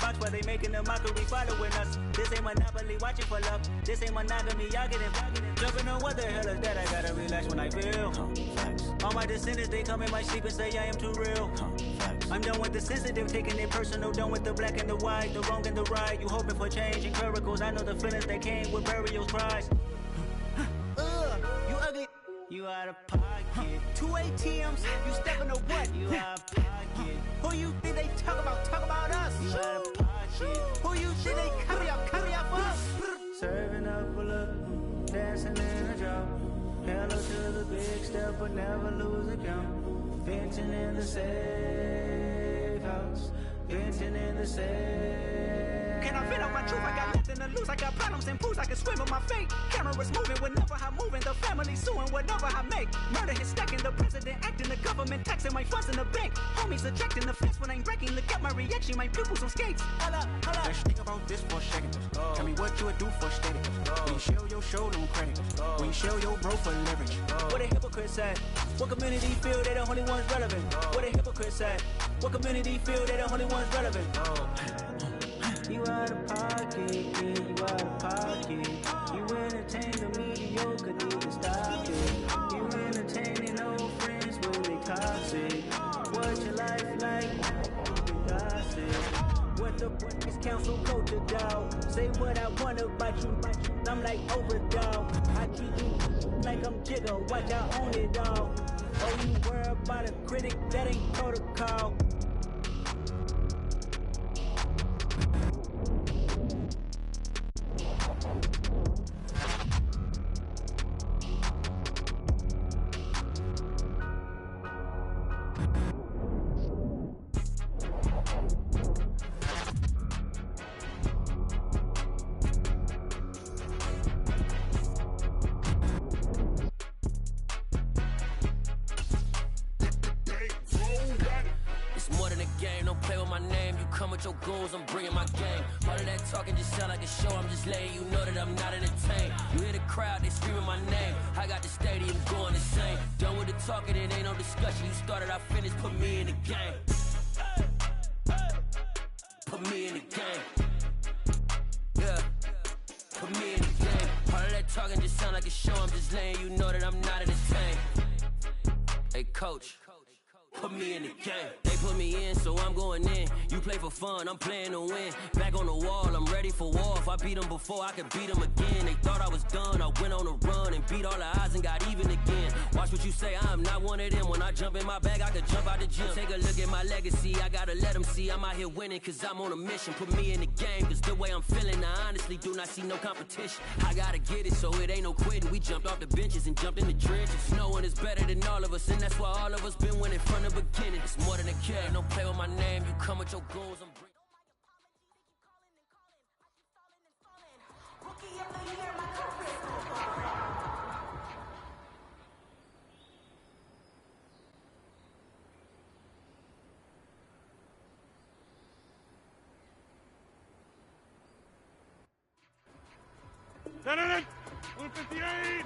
box while they making a mockery following us. This ain't Monopoly, watching for love. This ain't monogamy, y'all getting jumping on what the hell is that? I gotta relax when I feel. All my descendants, they come in my sleep and say I am too real. I'm done with the sensitive, taking it personal. Done with the black and the white, the wrong and the right. You hoping for change and miracles. I know the feelings that came with burial cries. You ugly. You out of pocket. 2 ATMs, you stepping to what? You out of pocket. Who you think they talk about us? You out of pocket. Who you think they carry up for us? Serving up a look, dancing in a drop. Hello to the big step, but never lose a count. Venting in the safe house. Venting in the safe. Can I vent out my truth? I got nothing to lose. I got problems and pools. I can swim with my fate. Cameras moving whenever I'm moving. The family suing whatever I make. Murder is stacking. The president acting. The government taxing my funds in the bank. Homies ejecting the fence when I'm wrecking. Look at my reaction. My pupils on skates. Holla, holla. Let's think about this for a second. Tell me what you would do for steady. When you show your show, no credit. When you show your bro for leverage. What a hypocrite said. What community feel they the only ones relevant? What a hypocrite said. What community feel they the only ones relevant? You out of pocket, yeah, you out of pocket. You entertain the mediocre, need to stop it. You entertaining old friends when they toxic. What's your life like? Gossip. What the fuck is council culture, dog? Say what I want about you, I'm like overdog. I treat you like I'm Jigga, watch I own it all. Oh, you worry about a critic, that ain't protocol. I'm bringing my game. All of that talking just sound like a show. I'm just letting you know that I'm not entertained. You hear the crowd, they screaming my name. I got the stadium going insane. Done with the talking, it ain't no discussion. You started, I finished, put me in the game. Put me in the game. Yeah, put me in the game. All of that talking just sound like a show. I'm just letting you know that I'm not entertained. Hey coach, put me in the game. They put me in, so I'm going in. You play for fun, I'm playing to win. Back on the wall, I'm ready for war. If I beat them before, I could beat them again. They thought I was done, I went on a run and beat all the odds and got even again. Watch what you say, I'm not one of them. When I jump in my bag, I could jump out the gym. Take a look at my legacy, I gotta let them see I'm out here winning, cause I'm on a mission. Put me in the game, cause the way I'm feeling, I honestly do not see no competition. I gotta get it, so it ain't no quitting. We jumped off the benches and jumped in the trenches. No one is better than all of us, and that's why all of us been winning from the beginning. It's more than a care, don't play with my name. You come with your goons, I'm bringing. Rookie of the year, my career. Lieutenant! 158!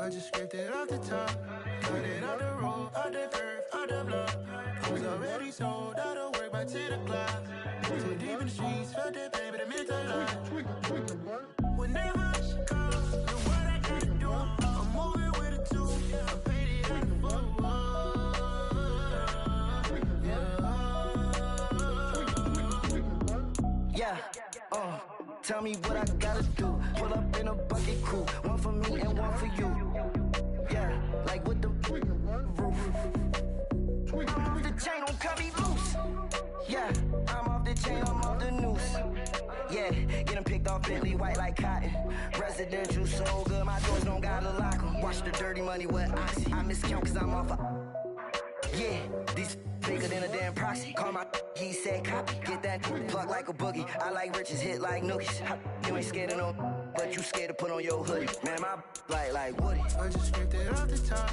I just scraped it off the top, cut it off the road, off the curve, off the block. I was already sold out of work by 10 o'clock. Too deep in the streets, felt that pain, but it meant a lot. Whenever she calls, know what I gotta do. I'm moving with a two, I paid it out the full. Yeah, tell me what I gotta do. Pull up in a bucket crew, one for me and one for you. Yeah, like with the roof. I'm off the chain, don't cut me loose. Yeah, I'm off the chain, I'm off the noose. Yeah, getting picked off Bentley, white like cotton. Residential so good, my doors don't gotta lock 'em. Watch the dirty money with Oxy. I miscount cause I'm off a... Yeah, these bigger than a damn proxy. Call my he said copy. Get that plug like a boogie. I like riches, hit like nookies. You ain't scared of no, but you scared to put on your hoodie. Man, my like Woody. I just scraped it off the top,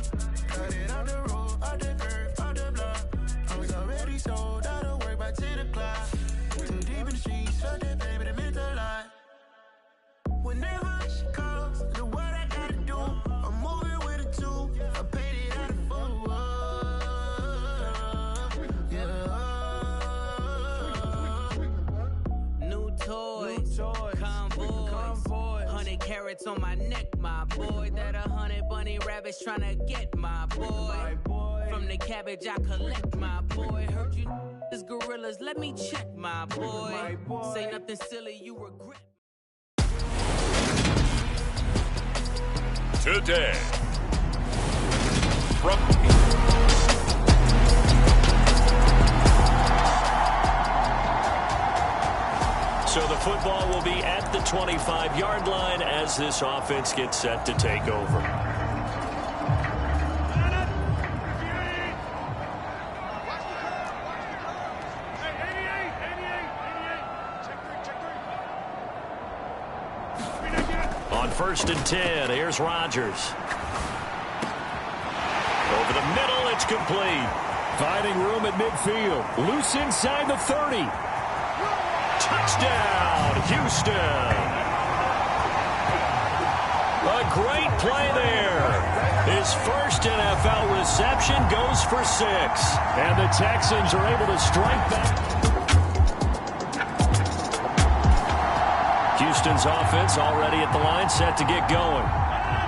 cut it off the road, off the curve, off the block. I was already sold out of work by 10 o'clock. Too deep in the streets, felt that pain, but it meant a lot. Whenever she calls, know what I gotta do. I'm moving with a two, I paid it out of full. Toys, convoys, 100 carats on my neck, my boy. That 100 bunny rabbits tryna get my boy. From the cabbage I collect, my boy. Heard you is gorillas, let me check, my boy. Say nothing silly, you regret. Today, from So the football will be at the 25-yard line as this offense gets set to take over. On 1st and 10, here's Rodgers. Over the middle, it's complete. Finding room at midfield. Loose inside the 30. Touchdown, Houston. A great play there. His first NFL reception goes for 6. And the Texans are able to strike back. Houston's offense already at the line, set to get going.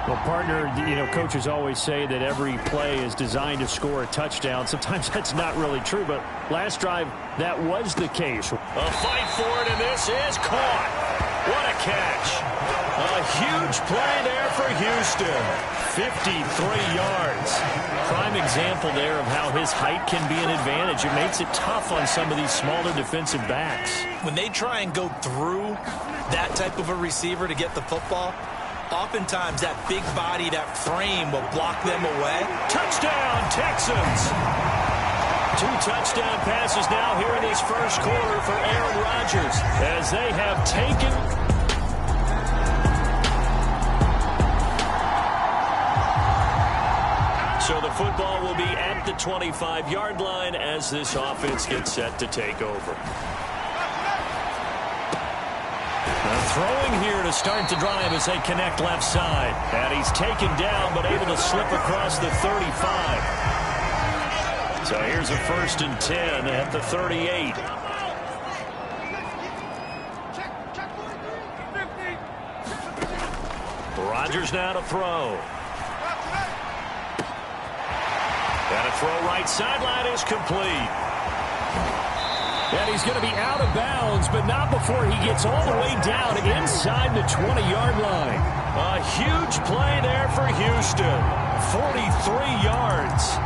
Well, partner, coaches always say that every play is designed to score a touchdown. Sometimes that's not really true, but last drive, that was the case. A fight for it, and this is caught. What a catch. A huge play there for Houston. 53 yards. Prime example there of how his height can be an advantage. It makes it tough on some of these smaller defensive backs. When they try and go through that type of a receiver to get the football, oftentimes that big body, that frame will block them away. Touchdown, Texans. 2 touchdown passes now here in this first quarter for Aaron Rodgers as they have taken. So the football will be at the 25-yard line as this offense gets set to take over. Throwing here to start the drive as they connect left side. And he's taken down but able to slip across the 35. So here's a 1st and 10 at the 38. Rodgers now to throw. And a throw right sideline is complete. And he's going to be out of bounds, but not before he gets all the way down inside the 20-yard line. A huge play there for Houston. 43 yards.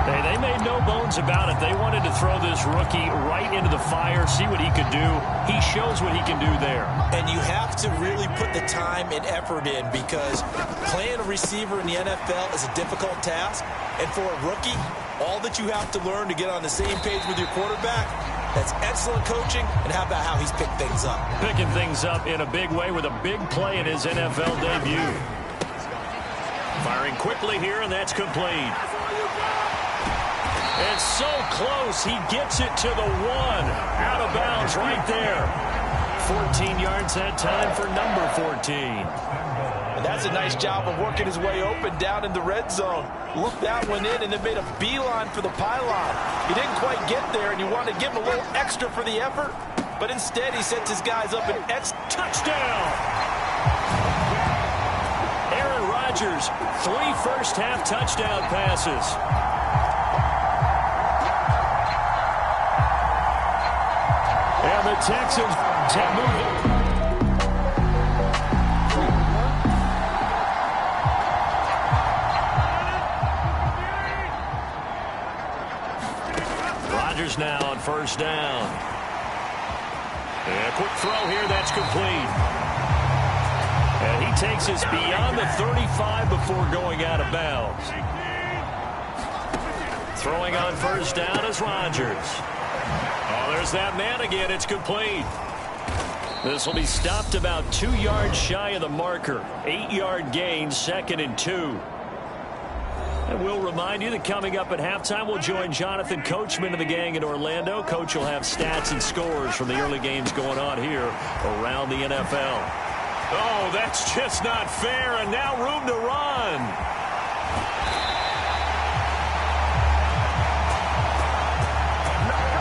Hey, they made no bones about it. They wanted to throw this rookie right into the fire, see what he could do. He shows what he can do there. And you have to really put the time and effort in because playing a receiver in the NFL is a difficult task. And for a rookie, all that you have to learn to get on the same page with your quarterback, that's excellent coaching. And how about how he's picked things up? Picking things up in a big way with a big play in his NFL debut. Firing quickly here, and that's complete. And so close, he gets it to the 1. Out of bounds right there. 14 yards that time for number 14. And that's a nice job of working his way open down in the red zone. Looked that one in and then made a beeline for the pylon. He didn't quite get there, and you want to give him a little extra for the effort, but instead he sets his guys up an touchdown. Aaron Rodgers, 3 first-half touchdown passes. And the Texans have moved. Rodgers now on first down. And a quick throw here, that's complete. And he takes us beyond the 35 before going out of bounds. Throwing on first down is Rodgers. Oh, there's that man again. It's complete. This will be stopped about 2 yards shy of the marker. 8-yard gain, 2nd and 2. And we'll remind you that coming up at halftime, we'll join Jonathan Coachman of the gang in Orlando. Coach will have stats and scores from the early games going on here around the NFL. Oh, that's just not fair, and now room to run.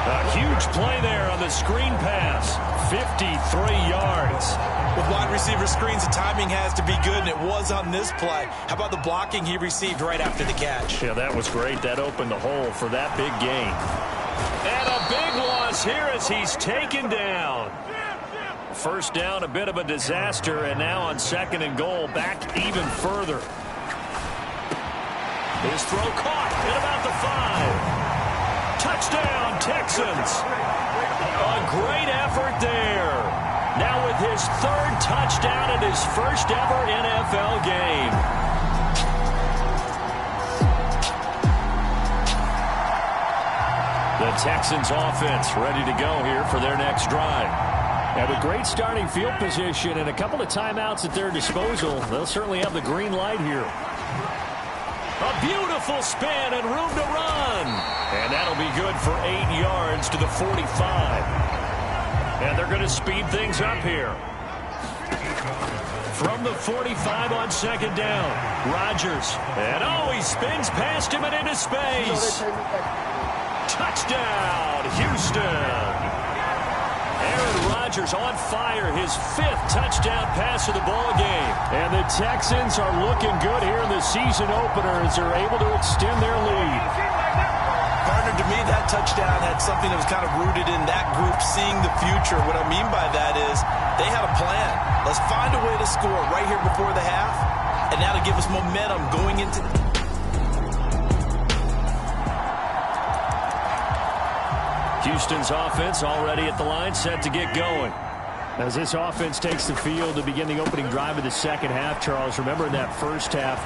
A huge play there on the screen pass. 53 yards. With wide receiver screens, the timing has to be good, and it was on this play. How about the blocking he received right after the catch? Yeah, that was great. That opened the hole for that big gain. And a big loss here as he's taken down. First down, a bit of a disaster, and now on 2nd and goal, back even further. His throw caught at about the 5. Touchdown, Texans. A great effort there. Now with his 3rd touchdown and his first ever NFL game. The Texans offense ready to go here for their next drive. And with great starting field position and a couple of timeouts at their disposal, they'll certainly have the green light here. A beautiful spin and room to run. And that'll be good for 8 yards to the 45. And they're going to speed things up here. From the 45 on 2nd down, Rodgers. And oh, he spins past him and into space. Touchdown, Houston. Aaron Rodgers on fire, his 5th touchdown pass of the ball game. And the Texans are looking good here in the season opener as they're able to extend their lead. Partner, to me, that touchdown had something that was kind of rooted in that group seeing the future. What I mean by that is they had a plan. Let's find a way to score right here before the half, and that'll give us momentum going into the... Houston's offense already at the line, set to get going. As this offense takes the field to begin the opening drive of the second half, Charles, remember in that first half,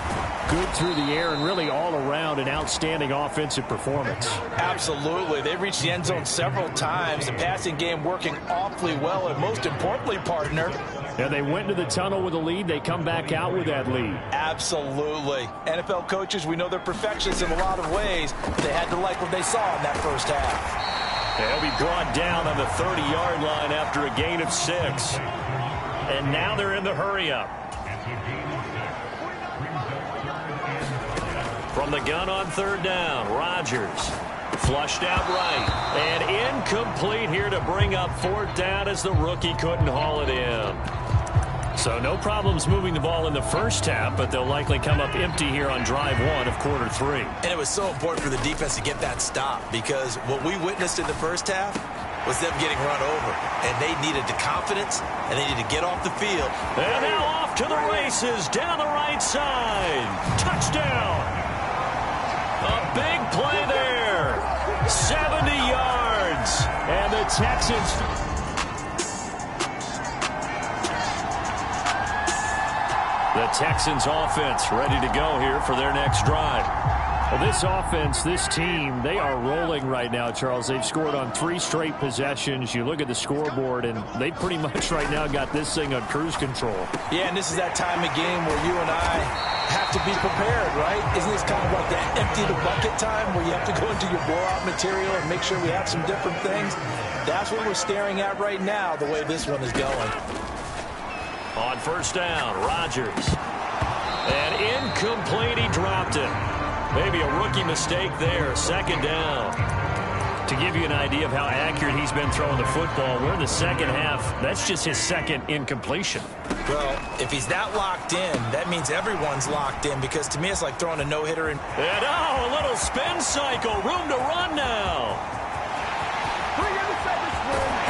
good through the air and really all around an outstanding offensive performance. Absolutely. They reached the end zone several times. The passing game working awfully well, and most importantly, partner, and they went into the tunnel with a lead. They come back out with that lead. Absolutely. NFL coaches, we know they're perfectionists in a lot of ways. They had to like what they saw in that first half. They'll be brought down on the 30-yard line after a gain of 6. And now they're in the hurry-up. From the gun on 3rd down, Rodgers flushed out right. And incomplete here to bring up 4th down as the rookie couldn't haul it in. So no problems moving the ball in the first half, but they'll likely come up empty here on drive 1 of quarter 3. And it was so important for the defense to get that stop, because what we witnessed in the first half was them getting run over. And they needed the confidence, and they needed to get off the field. And now off to the races down the right side. Touchdown. A big play there. 70 yards. And the Texans... The Texans offense ready to go here for their next drive. Well, this offense, this team, they are rolling right now, Charles. They've scored on 3 straight possessions. You look at the scoreboard, and they pretty much right now got this thing on cruise control. Yeah, and this is that time of game where you and I have to be prepared, right? Isn't this kind of like that empty the bucket time where you have to go into your blowout material and make sure we have some different things? That's what we're staring at right now, the way this one is going. On first down, Rodgers. And incomplete, he dropped it. Maybe a rookie mistake there, second down. To give you an idea of how accurate he's been throwing the football, we're in the second half. That's just his second incompletion. Well, if he's that locked in, that means everyone's locked in, because to me it's like throwing a no-hitter. And a little spin cycle. Room to run now.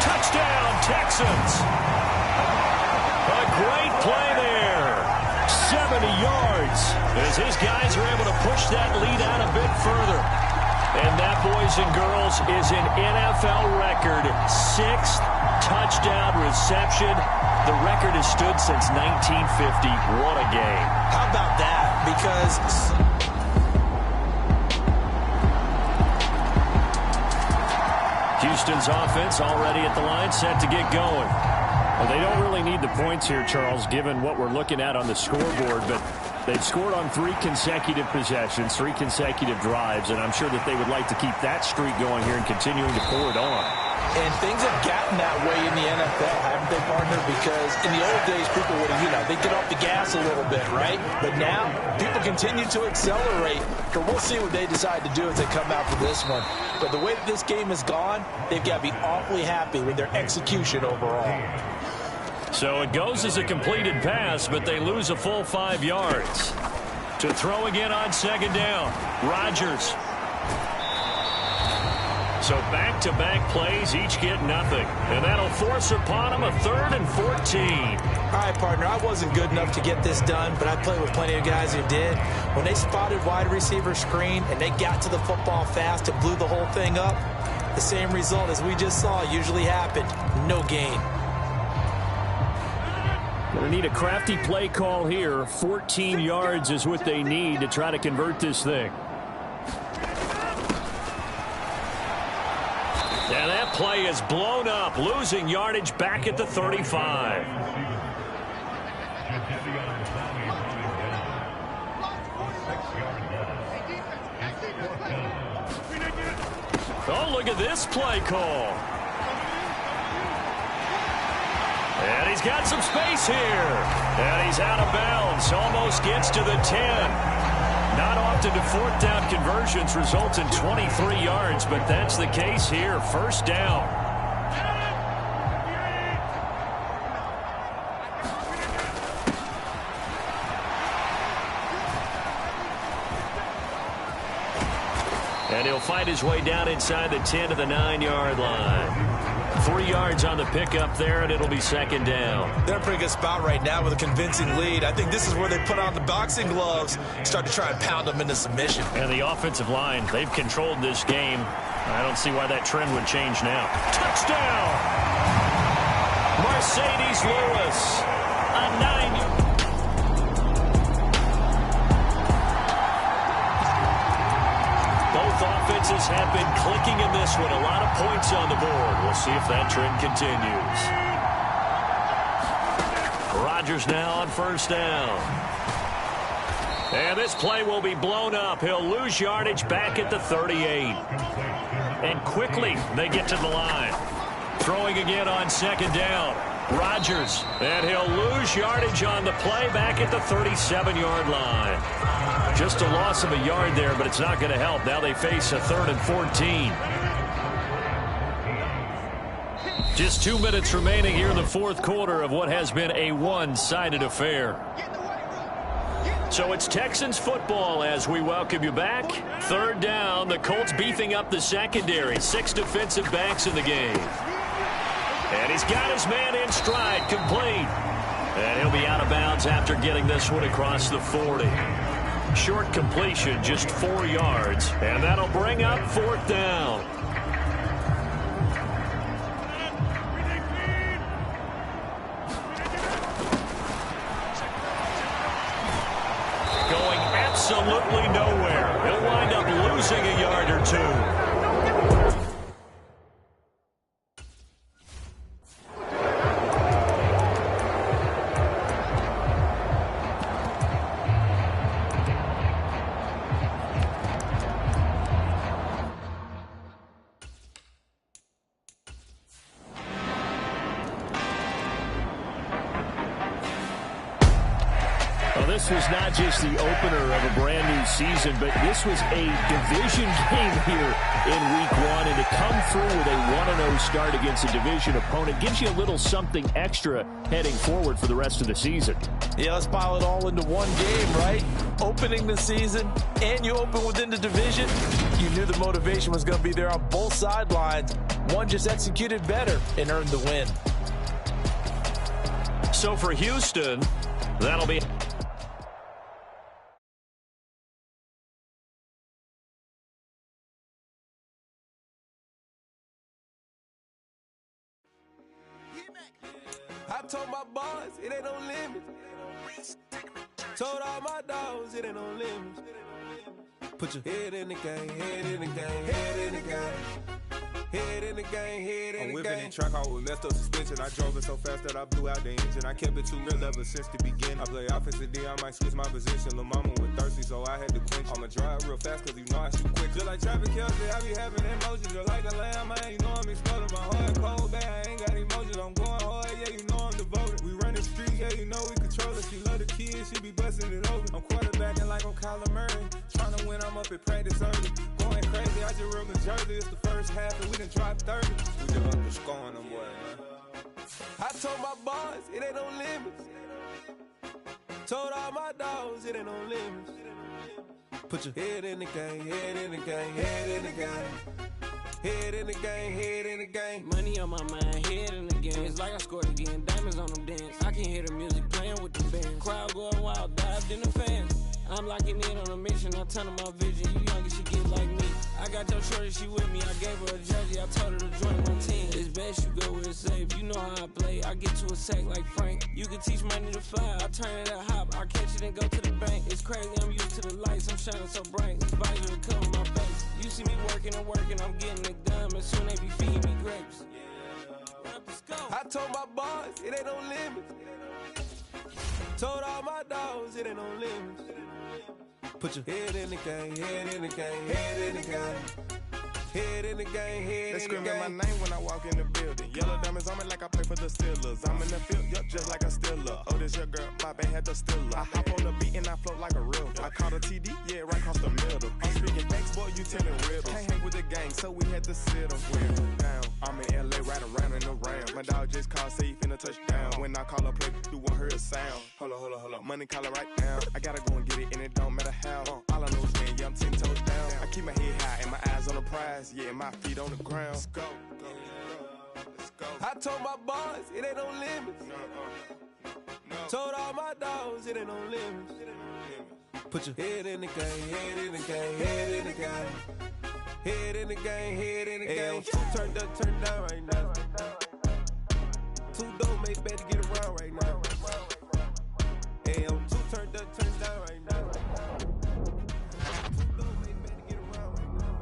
Touchdown, Texans. A great play there. 70 yards as his guys are able to push that lead out a bit further. And that, boys and girls, is an NFL record 6th touchdown reception. The record has stood since 1950. What a game. How about that? Because Houston's offense already at the line, set to get going. Well, they don't really need the points here, Charles, given what we're looking at on the scoreboard, but they've scored on 3 consecutive possessions, 3 consecutive drives, and I'm sure that they would like to keep that streak going here and continuing to pour it on. And things have gotten that way in the NFL, haven't they, partner? Because in the old days, people would have, they get off the gas a little bit, right? But now, people continue to accelerate. So we'll see what they decide to do as they come out for this one. But the way that this game has gone, they've got to be awfully happy with their execution overall. So it goes as a completed pass, but they lose a full 5 yards. To throw again on second down, Rodgers. So back-to-back plays, each get nothing. And that'll force upon them a 3rd and 14. All right, partner, I wasn't good enough to get this done, but I played with plenty of guys who did. When they spotted wide receiver screen and they got to the football fast and blew the whole thing up, the same result as we just saw usually happened. No gain. Going to need a crafty play call here. 14 yards is what they need to try to convert this thing. And that play is blown up, losing yardage back at the 35. Oh, look at this play call. And he's got some space here. And he's out of bounds. Almost gets to the 10. Not often do 4th down conversions result in 23 yards, but that's the case here. First down. And he'll fight his way down inside the 10 to the 9-yard line. 3 yards on the pickup there, and it'll be second down. They're in a pretty good spot right now with a convincing lead. I think this is where they put on the boxing gloves, start to try and pound them into submission. And the offensive line, they've controlled this game. I don't see why that trend would change now. Touchdown! Mercedes Lewis, a 9-yard. Offenses have been clicking in this one. A lot of points on the board. We'll see if that trend continues. Rodgers now on first down. And this play will be blown up. He'll lose yardage back at the 38. And quickly they get to the line. Throwing again on second down. Rodgers. And he'll lose yardage on the play back at the 37-yard line. Just a loss of a yard there, but it's not going to help. Now they face a 3rd and 14. Just 2 minutes remaining here in the 4th quarter of what has been a one-sided affair. So it's Texans football as we welcome you back. 3rd down, the Colts beefing up the secondary. 6 defensive backs in the game. And he's got his man in stride, complete. And he'll be out of bounds after getting this one across the 40. Short completion, just 4 yards. And that'll bring up 4th down. Going absolutely nowhere. He'll wind losing a yard or two. This was not just the opener of a brand new season, but this was a division game here in week one. And to come through with a 1-0 start against a division opponent gives you a little something extra heading forward for the rest of the season. Yeah, let's pile it all into one game, right? Opening the season, and you open within the division. You knew the motivation was going to be there on both sidelines. One just executed better and earned the win. So for Houston, that'll be... I told my boys, it ain't no limits. Told all my dogs, it ain't no limits. Put your head in the game, head in the game, head in the game. Head in the game, head in the game. I'm whipping the track out with messed up suspension. I drove it so fast that I blew out the engine. I kept it too real ever since the beginning. I play offensive D, I might switch my position. Lil' mama was thirsty, so I had to quench. I'ma drive real fast, cause you know I shoot quick. Just like traffic Kelsey, I be having emotions. Just like a lamb, man, you know I'm exploding. My heart cold, bad, I ain't got emotions. I'm going hard, yeah, you know I'm devoted. We run the streets, yeah, you know we control it. She love the kids, she be busting it over. I'm quarterbacking like I'm Kyler Murray. Trying to win, I'm up at practice early. Going crazy, I just rode the jersey. It's the first half, and we done dropped 30. We just underscoring them, boy, man. I told my boys, it ain't no limits. Told all my dogs, it ain't no limits. Put your head in the game, head in the game, head in the game. Head in the game, head in the game. Money on my mind, head in the game. It's like I scored again, diamonds on them dance. I can hear the music playing with the band. Crowd going wild, dived in the fans. I'm locking in on a mission, I tell her my vision. You young and she get like me. I got your shorty, she with me. I gave her a jersey, I told her to join my team. It's best you go where it's safe. You know how I play. I get to a sack like Frank. You can teach money to fly. I turn it a hop. I catch it and go to the bank. It's crazy, I'm used to the lights. I'm shining so bright. This visor will cover my face. You see me working and working. I'm getting it done. And soon they be feeding me grapes. I told my boys, it ain't no limits. Told all my dogs, it ain't no limits. Put your head in the game, head in the game, head in the game. Head in the game, head in the game. They screaming my name when I walk in the building. Yellow diamonds on me like I play for the Steelers. I'm in the field, yup, just like a Steeler. Oh, this your girl, my band had the Steeler. I hop on the beat and I float like a river. I caught a TD, yeah, right across the middle. I'm speaking thanks, boy, you telling riddles. Can't hang with the gang, so we had to sit them down. I'm in LA, right around in the round. My dog just called, say he finna touchdown. When I call a play, you won't hear a sound. Hold up, money calling right now. I gotta go and get it, and it don't matter how. All I know is win, yeah, I'm 10 toes down. I keep my head high and my eyes on the prize, yeah, and my feet on the ground. Let's go. I told my boys, it ain't no limits. Told all my dogs, it ain't no limits. Put your head in the game, head in the game, head in the game. Head in the game, head in the game. Two turned up, turned down right now. Two don't make better get around right now. Hey, I'm two turned up, turned down right now. Two don't make better get around right now.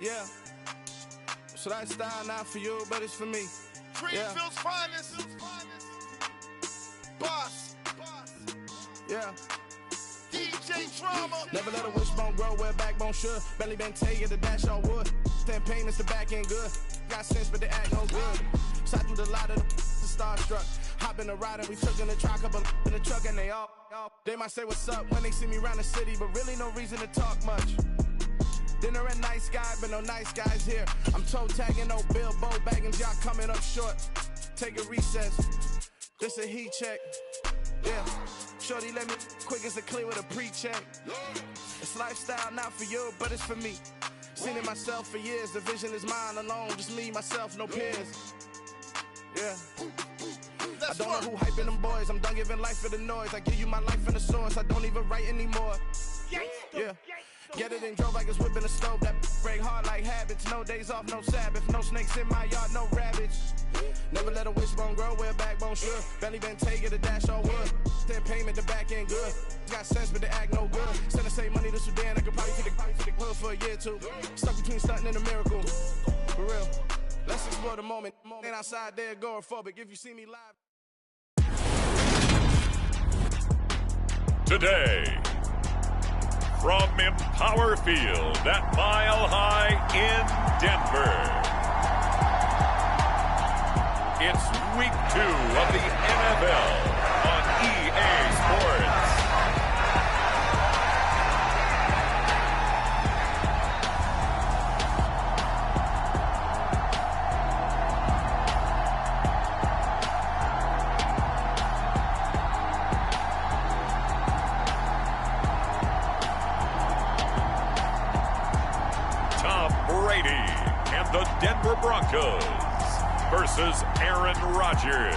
Yeah. So that style not for you, but it's for me. Greenfield's finest. Boss. Yeah. DJ Drama. Never let a wishbone grow where a backbone should. Belly been take it to dash on wood. Then payments the back end good. Got sense, but they act no good. So I threw the lot of the starstruck. Hop in the ride and we took in the truck, couple in the truck, and they all. They might say what's up when they see me around the city, but really no reason to talk much. Dinner a nice guy, but no nice guys here. I'm toe tagging, no Bilbo bagging, y'all coming up short. Take a recess. This a heat check. Yeah. Shorty let me quick as a clear with a pre-check. It's lifestyle not for you, but it's for me. Seen it myself for years. The vision is mine alone. Just me, myself, no peers. Yeah. I don't know who hyping them boys. I'm done giving life for the noise. I give you my life in the source. I don't even write anymore. Yeah. Get it and drove like it's whipping a stove. That break hard like habits. No days off, no Sabbath. No snakes in my yard, no rabbits. Never let a wishbone grow where a backbone should. Belly been take it to dash on wood. Then payment the back end good. Got sense but they act no good. Send the same money to Sudan. I could probably take the hood for a year or two. Stuck between stunting and a miracle. For real. Let's explore the moment. Ain't outside there agoraphobic. If you see me live. Today, from Empower Field at Mile High in Denver, it's Week 2 of the NFL on EA Sports. The Denver Broncos versus Aaron Rodgers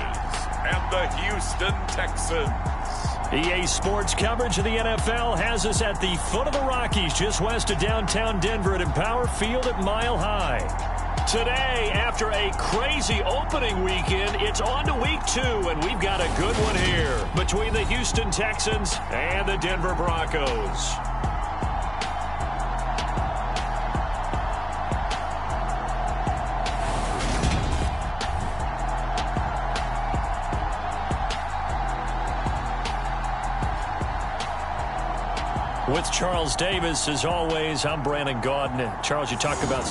and the Houston Texans. EA Sports coverage of the NFL has us at the foot of the Rockies, just west of downtown Denver at Empower Field at Mile High. Today, after a crazy opening weekend, it's on to Week 2, and we've got a good one here between the Houston Texans and the Denver Broncos. With Charles Davis, as always, I'm Brandon Gaudin. Charles, you talked about...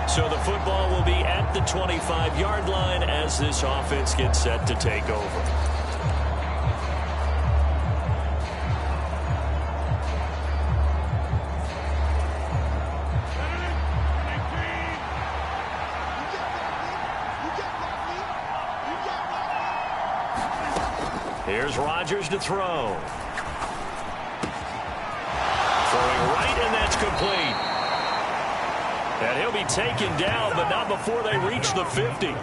So the football will be at the 25-yard line as this offense gets set to take over. Here's Rodgers to throw. Throwing right, and that's complete. And he'll be taken down, but not before they reach the 50.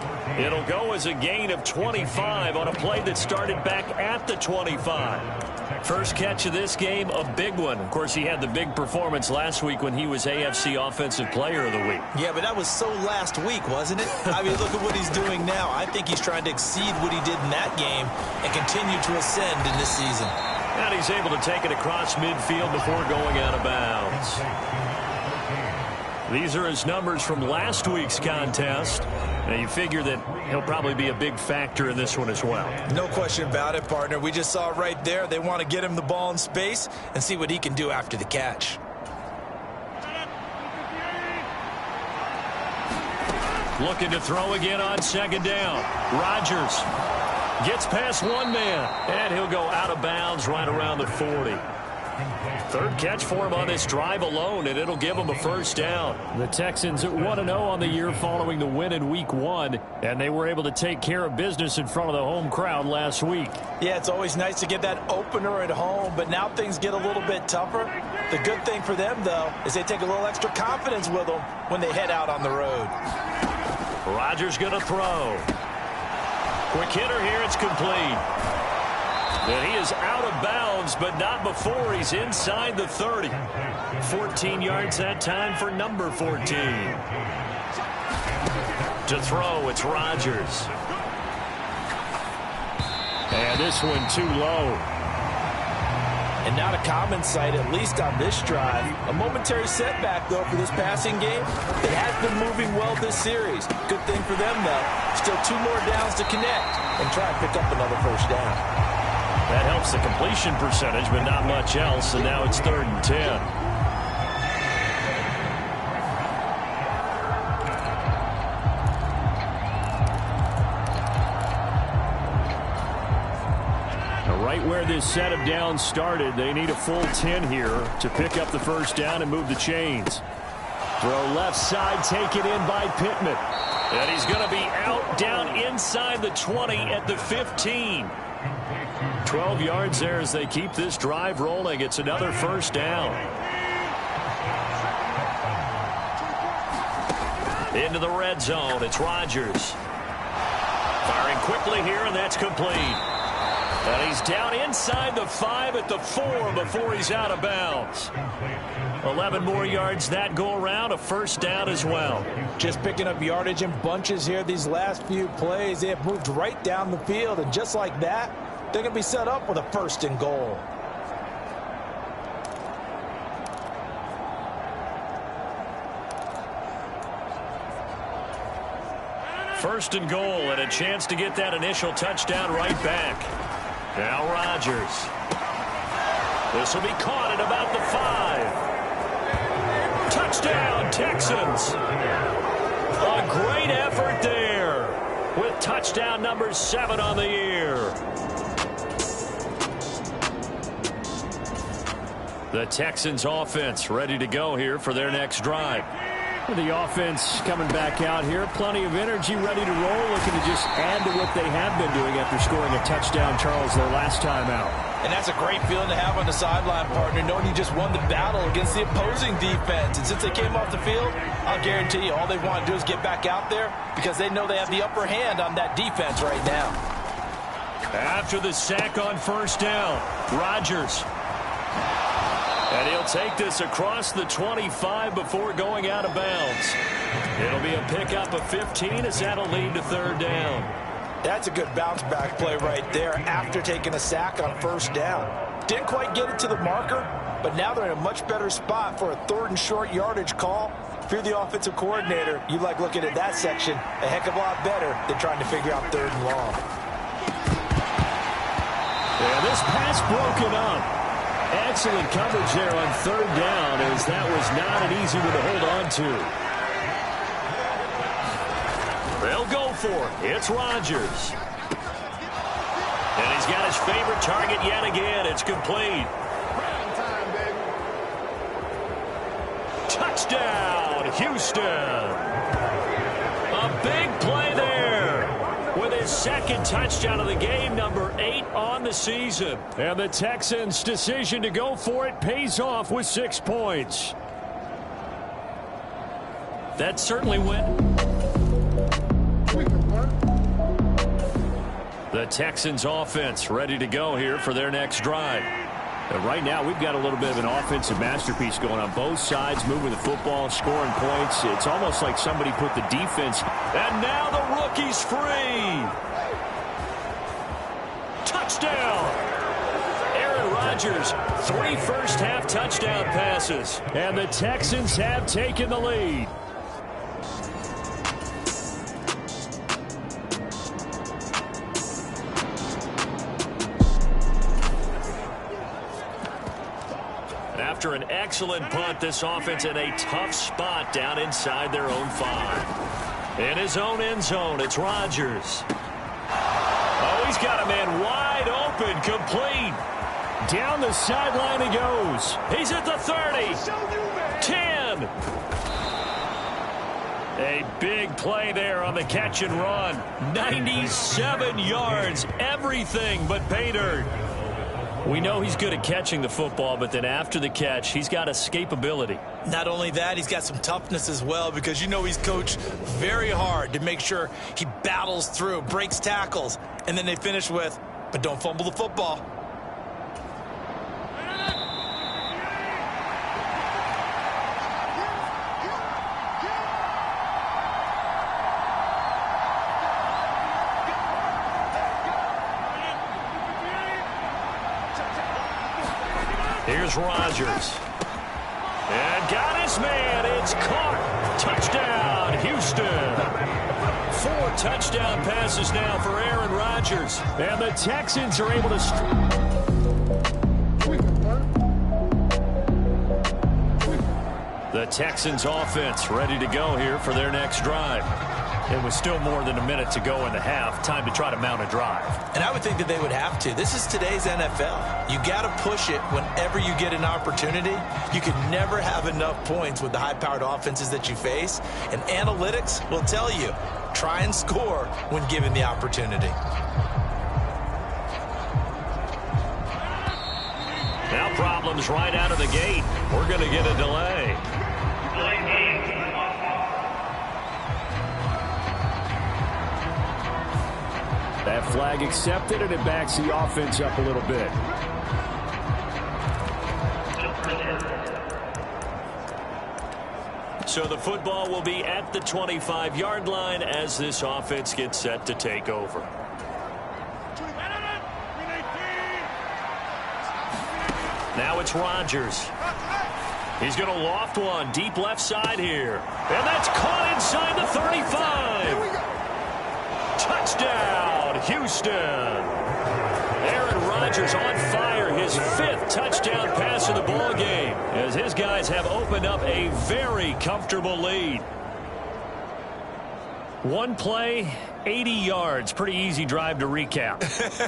It'll go as a gain of 25 on a play that started back at the 25. First catch of this game, a big one. Of course, he had the big performance last week when he was AFC Offensive Player of the Week. Yeah, but that was so last week, wasn't it? I mean, look at what he's doing now. I think he's trying to exceed what he did in that game and continue to ascend in this season. And he's able to take it across midfield before going out of bounds. These are his numbers from last week's contest. Now, you figure that he'll probably be a big factor in this one as well. No question about it, partner. We just saw it right there. They want to get him the ball in space and see what he can do after the catch. Looking to throw again on second down. Rodgers gets past one man, and he'll go out of bounds right around the 40. Third catch for him on this drive alone, and it'll give him a first down. The Texans at 1-0 on the year following the win in Week 1, and they were able to take care of business in front of the home crowd last week. Yeah, it's always nice to get that opener at home, but now things get a little bit tougher. The good thing for them, though, is they take a little extra confidence with them when they head out on the road. Rodgers going to throw. Quick hitter here, it's complete. And he is out of bounds, but not before he's inside the 30. 14 yards that time for number 14. To throw, it's Rodgers. And this one too low. And not a common sight, at least on this drive. A momentary setback, though, for this passing game. It has been moving well this series. Good thing for them, though. Still 2 more downs to connect and try and pick up another first down. That helps the completion percentage, but not much else, and now it's 3rd and 10. Now, right where this set of downs started, they need a full 10 here to pick up the first down and move the chains. Throw left side, taken in by Pittman. And he's going to be out down inside the 20 at the 15. 12 yards there as they keep this drive rolling. It's another first down. Into the red zone. It's Rodgers. Firing quickly here, and that's complete. And he's down inside the 5 at the 4 before he's out of bounds. 11 more yards that go around, a first down as well. Just picking up yardage in bunches here these last few plays. They have moved right down the field, and just like that, they're going to be set up with a 1st and goal. First and goal, and a chance to get that initial touchdown right back. Now Rodgers. This will be caught at about the 5. Touchdown, Texans. A great effort there with touchdown number 7 on the year. The Texans offense ready to go here for their next drive. The offense coming back out here. Plenty of energy, ready to roll, looking to just add to what they have been doing after scoring a touchdown, Charles, their last time out. And that's a great feeling to have on the sideline, partner, knowing you just won the battle against the opposing defense. And since they came off the field, I'll guarantee you all they want to do is get back out there because they know they have the upper hand on that defense right now. After the sack on first down, Rodgers. And he'll take this across the 25 before going out of bounds. It'll be a pickup of 15 as that'll lead to 3rd down. That's a good bounce back play right there after taking a sack on first down. Didn't quite get it to the marker, but now they're in a much better spot for a 3rd and short yardage call. If you're the offensive coordinator, you like looking at that section a heck of a lot better than trying to figure out 3rd and long. Yeah, this pass broken up. Excellent coverage there on 3rd down, as that was not an easy one to hold on to. They'll go for it. It's Rodgers. And he's got his favorite target yet again. It's complete. Touchdown, Houston. A big play there with his 2nd touchdown of the game, number 8 on the season. And the Texans' decision to go for it pays off with 6 points. That certainly went. The Texans offense ready to go here for their next drive. And right now we've got a little bit of an offensive masterpiece going on both sides, moving the football, scoring points. It's almost like somebody put the defense. And now the rookie's free. Touchdown. Aaron Rodgers Rodgers, 3 first-half touchdown passes. And the Texans have taken the lead. After an excellent punt, this offense in a tough spot down inside their own 5. In his own end zone, it's Rodgers. Oh, he's got a man wide open, complete. Down the sideline he goes. He's at the 30. 10. A big play there on the catch and run. 97 yards. Everything but pay dirt. We know he's good at catching the football, but then after the catch, he's got escapability. Not only that, he's got some toughness as well, because you know he's coached very hard to make sure he battles through, breaks tackles, and then they finish with, but don't fumble the football. Here's Rodgers. And got his man. It's caught. Touchdown, Houston. 4 touchdown passes now for Aaron Rodgers. And the Texans are able to... The Texans offense ready to go here for their next drive. It was still more than a minute to go in the half. Time to try to mount a drive. And I would think that they would have to. This is today's NFL. You got to push it whenever you get an opportunity. You can never have enough points with the high-powered offenses that you face. And analytics will tell you, try and score when given the opportunity. Now problems right out of the gate. We're going to get a delay. That flag accepted, and it backs the offense up a little bit. So the football will be at the 25-yard line as this offense gets set to take over. Now it's Rodgers. He's going to loft one deep left side here. And that's caught inside the 35. Touchdown, Houston. Aaron Rodgers on fire, his 5th touchdown pass of the ball game, as his guys have opened up a very comfortable lead. One play, 80 yards. Pretty easy drive to recap.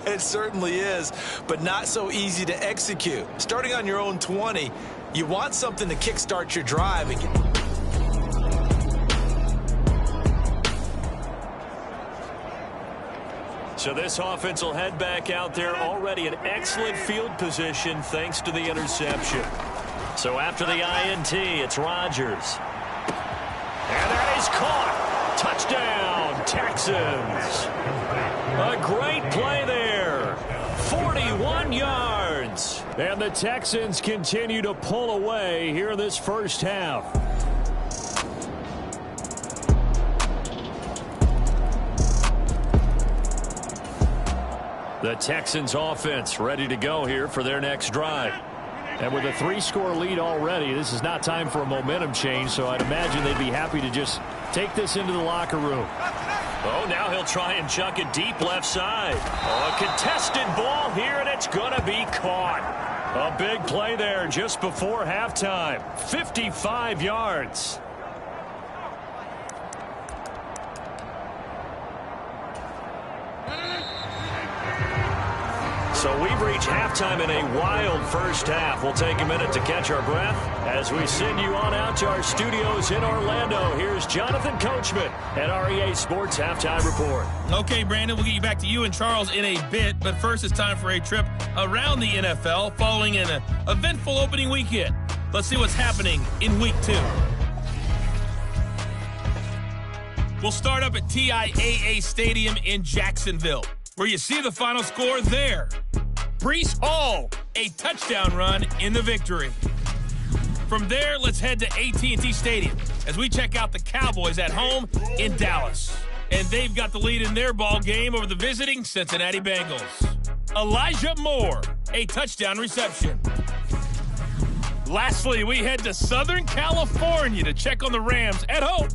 It certainly is, but not so easy to execute. Starting on your own 20, you want something to kickstart your drive. So this offense will head back out there, already in excellent field position thanks to the interception. So after the INT, it's Rodgers. And that is caught. Touchdown, Texans. A great play there. 41 yards. And the Texans continue to pull away here in this first half. The Texans offense ready to go here for their next drive. And with a 3-score lead already, this is not time for a momentum change, so I'd imagine they'd be happy to just take this into the locker room. Oh, now he'll try and chuck it deep left side. Oh, a contested ball here, and it's going to be caught. A big play there just before halftime. 55 yards. So we've reached halftime in a wild first half. We'll take a minute to catch our breath as we send you on out to our studios in Orlando. Here's Jonathan Coachman at REA Sports Halftime Report. Okay, Brandon, we'll get you back to you and Charles in a bit, but first it's time for a trip around the NFL following an eventful opening weekend. Let's see what's happening in Week 2. We'll start up at TIAA Stadium in Jacksonville, where you see the final score there. Breece Hall, a touchdown run in the victory. From there, let's head to AT&T Stadium as we check out the Cowboys at home in Dallas. And they've got the lead in their ball game over the visiting Cincinnati Bengals. Elijah Moore, a touchdown reception. Lastly, we head to Southern California to check on the Rams at home.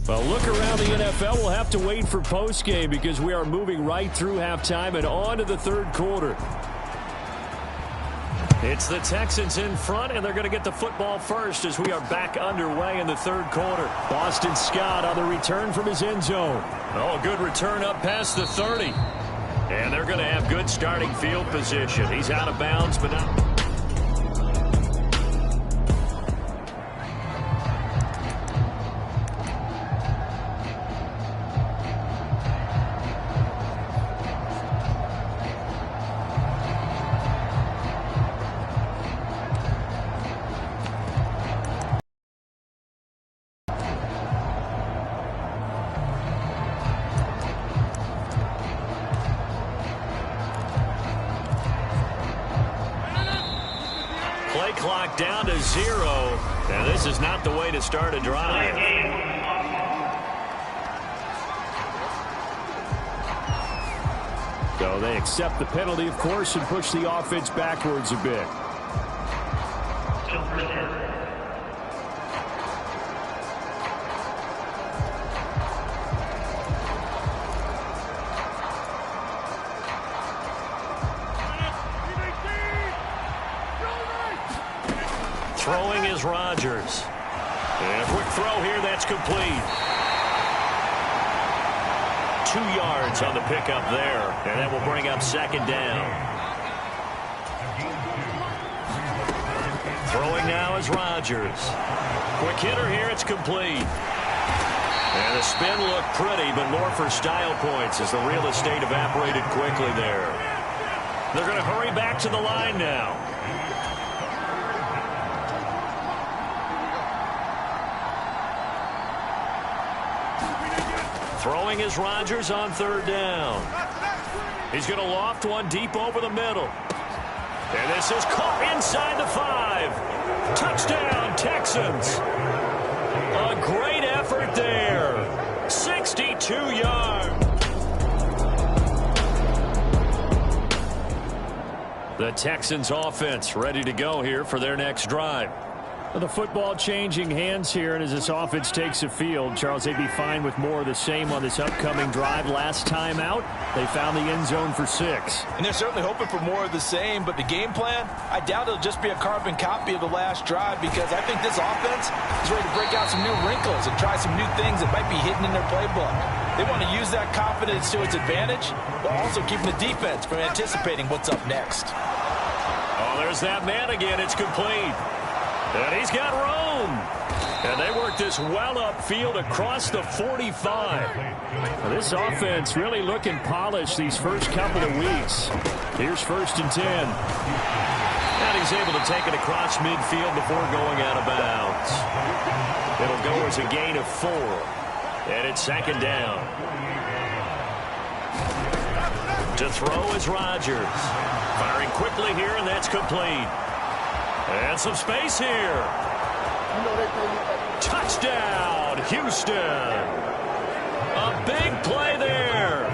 Well, look around the NFL. We'll have to wait for postgame because we are moving right through halftime and on to the third quarter. It's the Texans in front, and they're going to get the football first as we are back underway in the third quarter. Boston Scott on the return from his end zone. Oh, good return up past the 30. And they're going to have good starting field position. He's out of bounds, but not... Play clock down to 0. And this is not the way to start a drive. So they accept the penalty, of course, and push the offense backwards a bit. Throwing is Rodgers. And a quick throw here, that's complete. 2 yards on the pickup there, and that will bring up second down. Throwing now is Rodgers. Quick hitter here, it's complete. And the spin looked pretty, but more for style points as the real estate evaporated quickly there. They're going to hurry back to the line now. Throwing is Rodgers on third down. He's going to loft one deep over the middle. And this is caught inside the 5. Touchdown, Texans. A great effort there. 62 yards. The Texans offense ready to go here for their next drive. The football changing hands here, and as this offense takes the field, Charles, they'd be fine with more of the same on this upcoming drive. Last time out, they found the end zone for 6. And they're certainly hoping for more of the same, but the game plan, I doubt it'll just be a carbon copy of the last drive because I think this offense is ready to break out some new wrinkles and try some new things that might be hidden in their playbook. They want to use that confidence to its advantage, while also keeping the defense from anticipating what's up next. Oh, there's that man again. It's complete. And he's got room. And they work this well upfield across the 45. Now, this offense really looking polished these first couple of weeks. Here's 1st and 10. And he's able to take it across midfield before going out of bounds. It'll go as a gain of 4. And it's second down. To throw is Rodgers. Firing quickly here, and that's complete. And some space here. Touchdown, Houston. A big play there.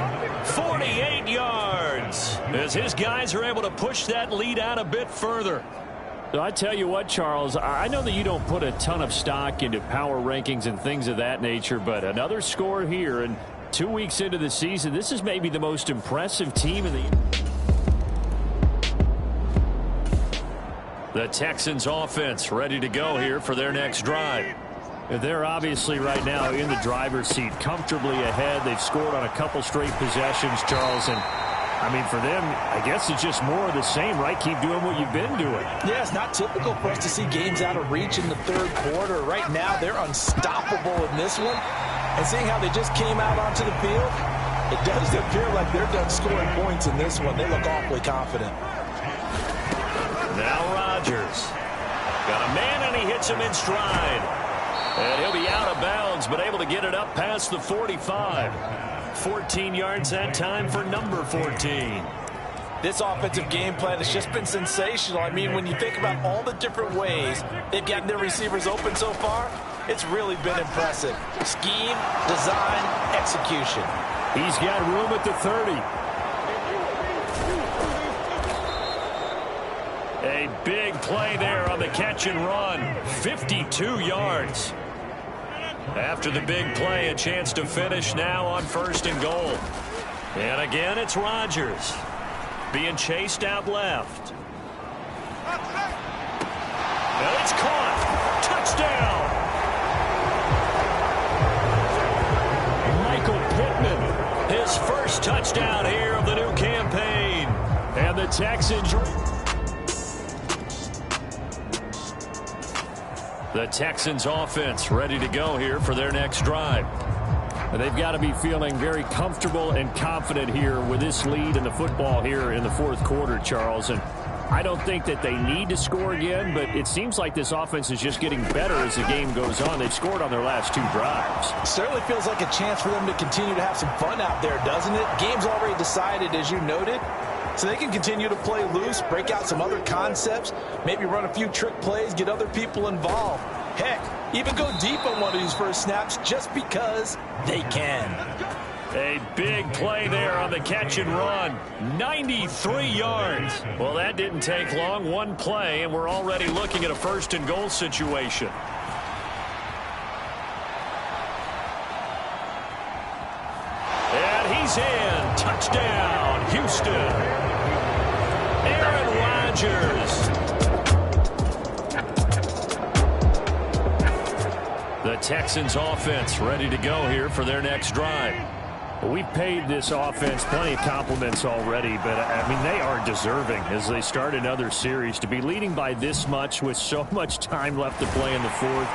48 yards. As his guys are able to push that lead out a bit further. So I tell you what, Charles, I know that you don't put a ton of stock into power rankings and things of that nature, but another score here, and 2 weeks into the season, this is maybe the most impressive team in the Texans offense ready to go here for their next drive. They're obviously right now in the driver's seat, comfortably ahead. They've scored on a couple straight possessions, Charles, and I mean, for them, I guess it's just more of the same, right? Keep doing what you've been doing. Yeah, it's not typical for us to see games out of reach in the third quarter. Right now, they're unstoppable in this one. And seeing how they just came out onto the field, it does appear like they're done scoring points in this one. They look awfully confident. Now Rodgers. Got a man, and he hits him in stride. And he'll be out of bounds, but able to get it up past the 45. 14 yards that time for number 14. This offensive game plan has just been sensational. I mean, when you think about all the different ways they've gotten their receivers open so far, it's really been impressive. Scheme, design, execution. He's got room at the 30. A big play there on the catch and run. 52 yards. After the big play, a chance to finish now on 1st and goal. And again, it's Rodgers being chased out left. And it's caught. Touchdown. Michael Pittman, his first touchdown here of the new campaign. And the Texans offense ready to go here for their next drive. They've got to be feeling very comfortable and confident here with this lead in the football here in the 4th quarter, Charles. And I don't think that they need to score again, but it seems like this offense is just getting better as the game goes on. They've scored on their last 2 drives. Certainly feels like a chance for them to continue to have some fun out there, doesn't it? Game's already decided, as you noted. So they can continue to play loose, break out some other concepts, maybe run a few trick plays, get other people involved. Heck, even go deep on one of these first snaps just because they can. A big play there on the catch and run. 93 yards. Well, that didn't take long. One play, and we're already looking at a 1st and goal situation. And he's in. Touchdown, Houston. Aaron Rodgers. The Texans offense ready to go here for their next drive. Well, we've paid this offense plenty of compliments already, but, I mean, they are deserving as they start another series. To be leading by this much with so much time left to play in the 4th,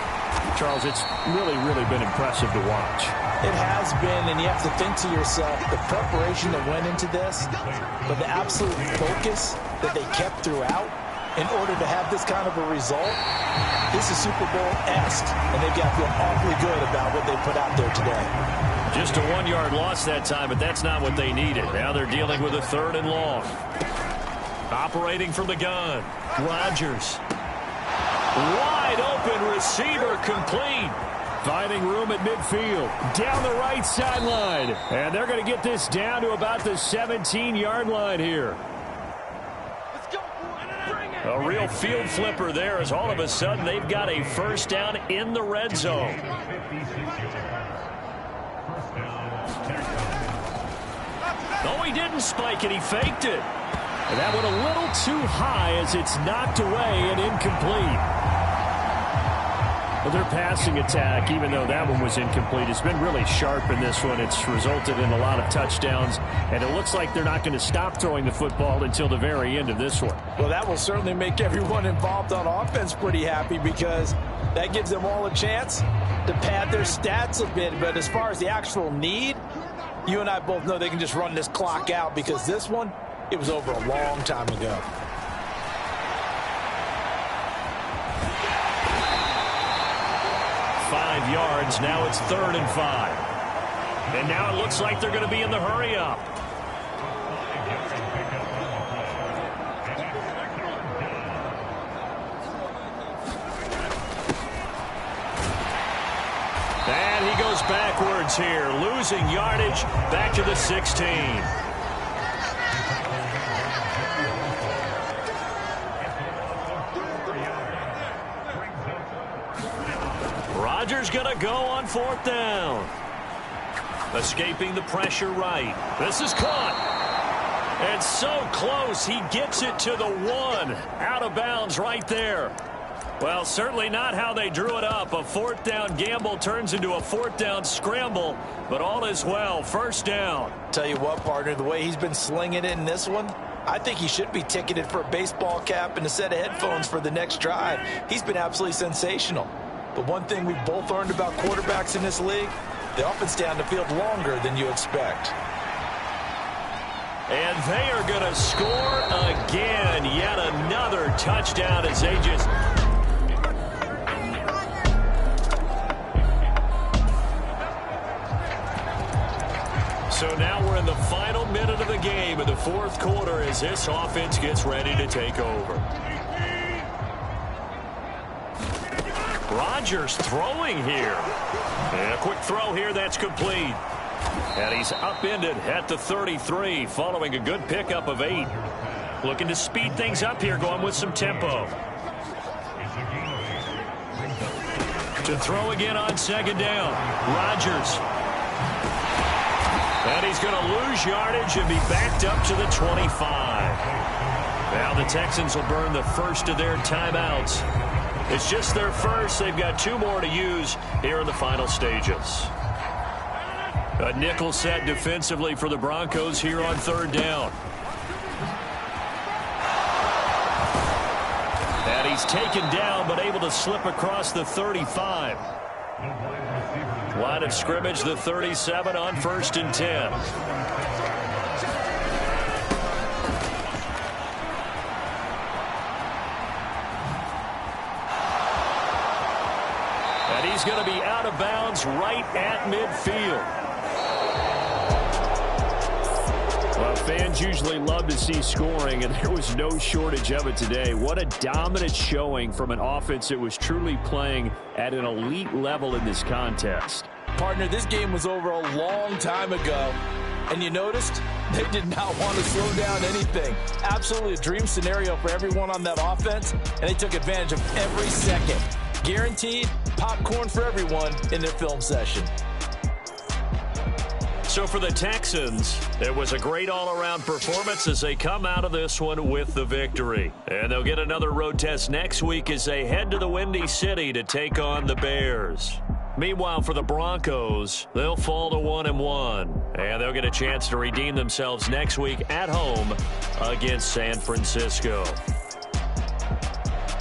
Charles, it's really, really been impressive to watch. It has been, and you have to think to yourself, the preparation that went into this, but the absolute focus that they kept throughout in order to have this kind of a result. This is Super Bowl-esque, and they've got to feel awfully good about what they put out there today. Just a 1-yard loss that time, but that's not what they needed. Now they're dealing with a 3rd and long. Operating from the gun. Rodgers. Wide open receiver complete. Finding room at midfield. Down the right sideline. And they're going to get this down to about the 17-yard line here. A real field flipper there as all of a sudden they've got a 1st down in the red zone. Oh, he didn't spike it. He faked it. And that went a little too high as it's knocked away and incomplete. Well, their passing attack, even though that one was incomplete, has been really sharp in this one. It's resulted in a lot of touchdowns, and it looks like they're not going to stop throwing the football until the very end of this one. Well, that will certainly make everyone involved on offense pretty happy because that gives them all a chance to pad their stats a bit. But as far as the actual need, you and I both know they can just run this clock out because this one, it was over a long time ago. Five yards. Now it's 3rd and 5. And now it looks like they're going to be in the hurry-up. And he goes backwards here, losing yardage back to the 16. Rodgers going to go on 4th down. Escaping the pressure right. This is caught. And so close, he gets it to the 1. Out of bounds right there. Well, certainly not how they drew it up. A 4th down gamble turns into a 4th down scramble, but all is well. 1st down. Tell you what, partner, the way he's been slinging it in this one, I think he should be ticketed for a baseball cap and a set of headphones for the next drive. He's been absolutely sensational. But one thing we've both learned about quarterbacks in this league, they often stay on the field longer than you expect. And they are going to score again. Yet another touchdown as they just... So now we're in the final minute of the game in the 4th quarter as this offense gets ready to take over. Rodgers throwing here. And a quick throw here that's complete. And he's upended at the 33 following a good pickup of 8. looking to speed things up here, going with some tempo. To throw again on second down. Rodgers. And he's going to lose yardage and be backed up to the 25. Now the Texans will burn the first of their timeouts. It's just their first. They've got 2 more to use here in the final stages. A nickel set defensively for the Broncos here on third down. And he's taken down but able to slip across the 35. Line of scrimmage, the 37 on 1st and 10. And he's going to be out of bounds right at midfield. Well, fans usually love to see scoring, and there was no shortage of it today. What a dominant showing from an offense that was truly playing at an elite level in this contest. Partner, this game was over a long time ago, and you noticed they did not want to slow down anything. Absolutely a dream scenario for everyone on that offense, and they took advantage of every second. Guaranteed popcorn for everyone in their film session. So for the Texans, it was a great all-around performance as they come out of this one with the victory. And they'll get another road test next week as they head to the Windy City to take on the Bears. Meanwhile, for the Broncos, they'll fall to 1-1. And they'll get a chance to redeem themselves next week at home against San Francisco.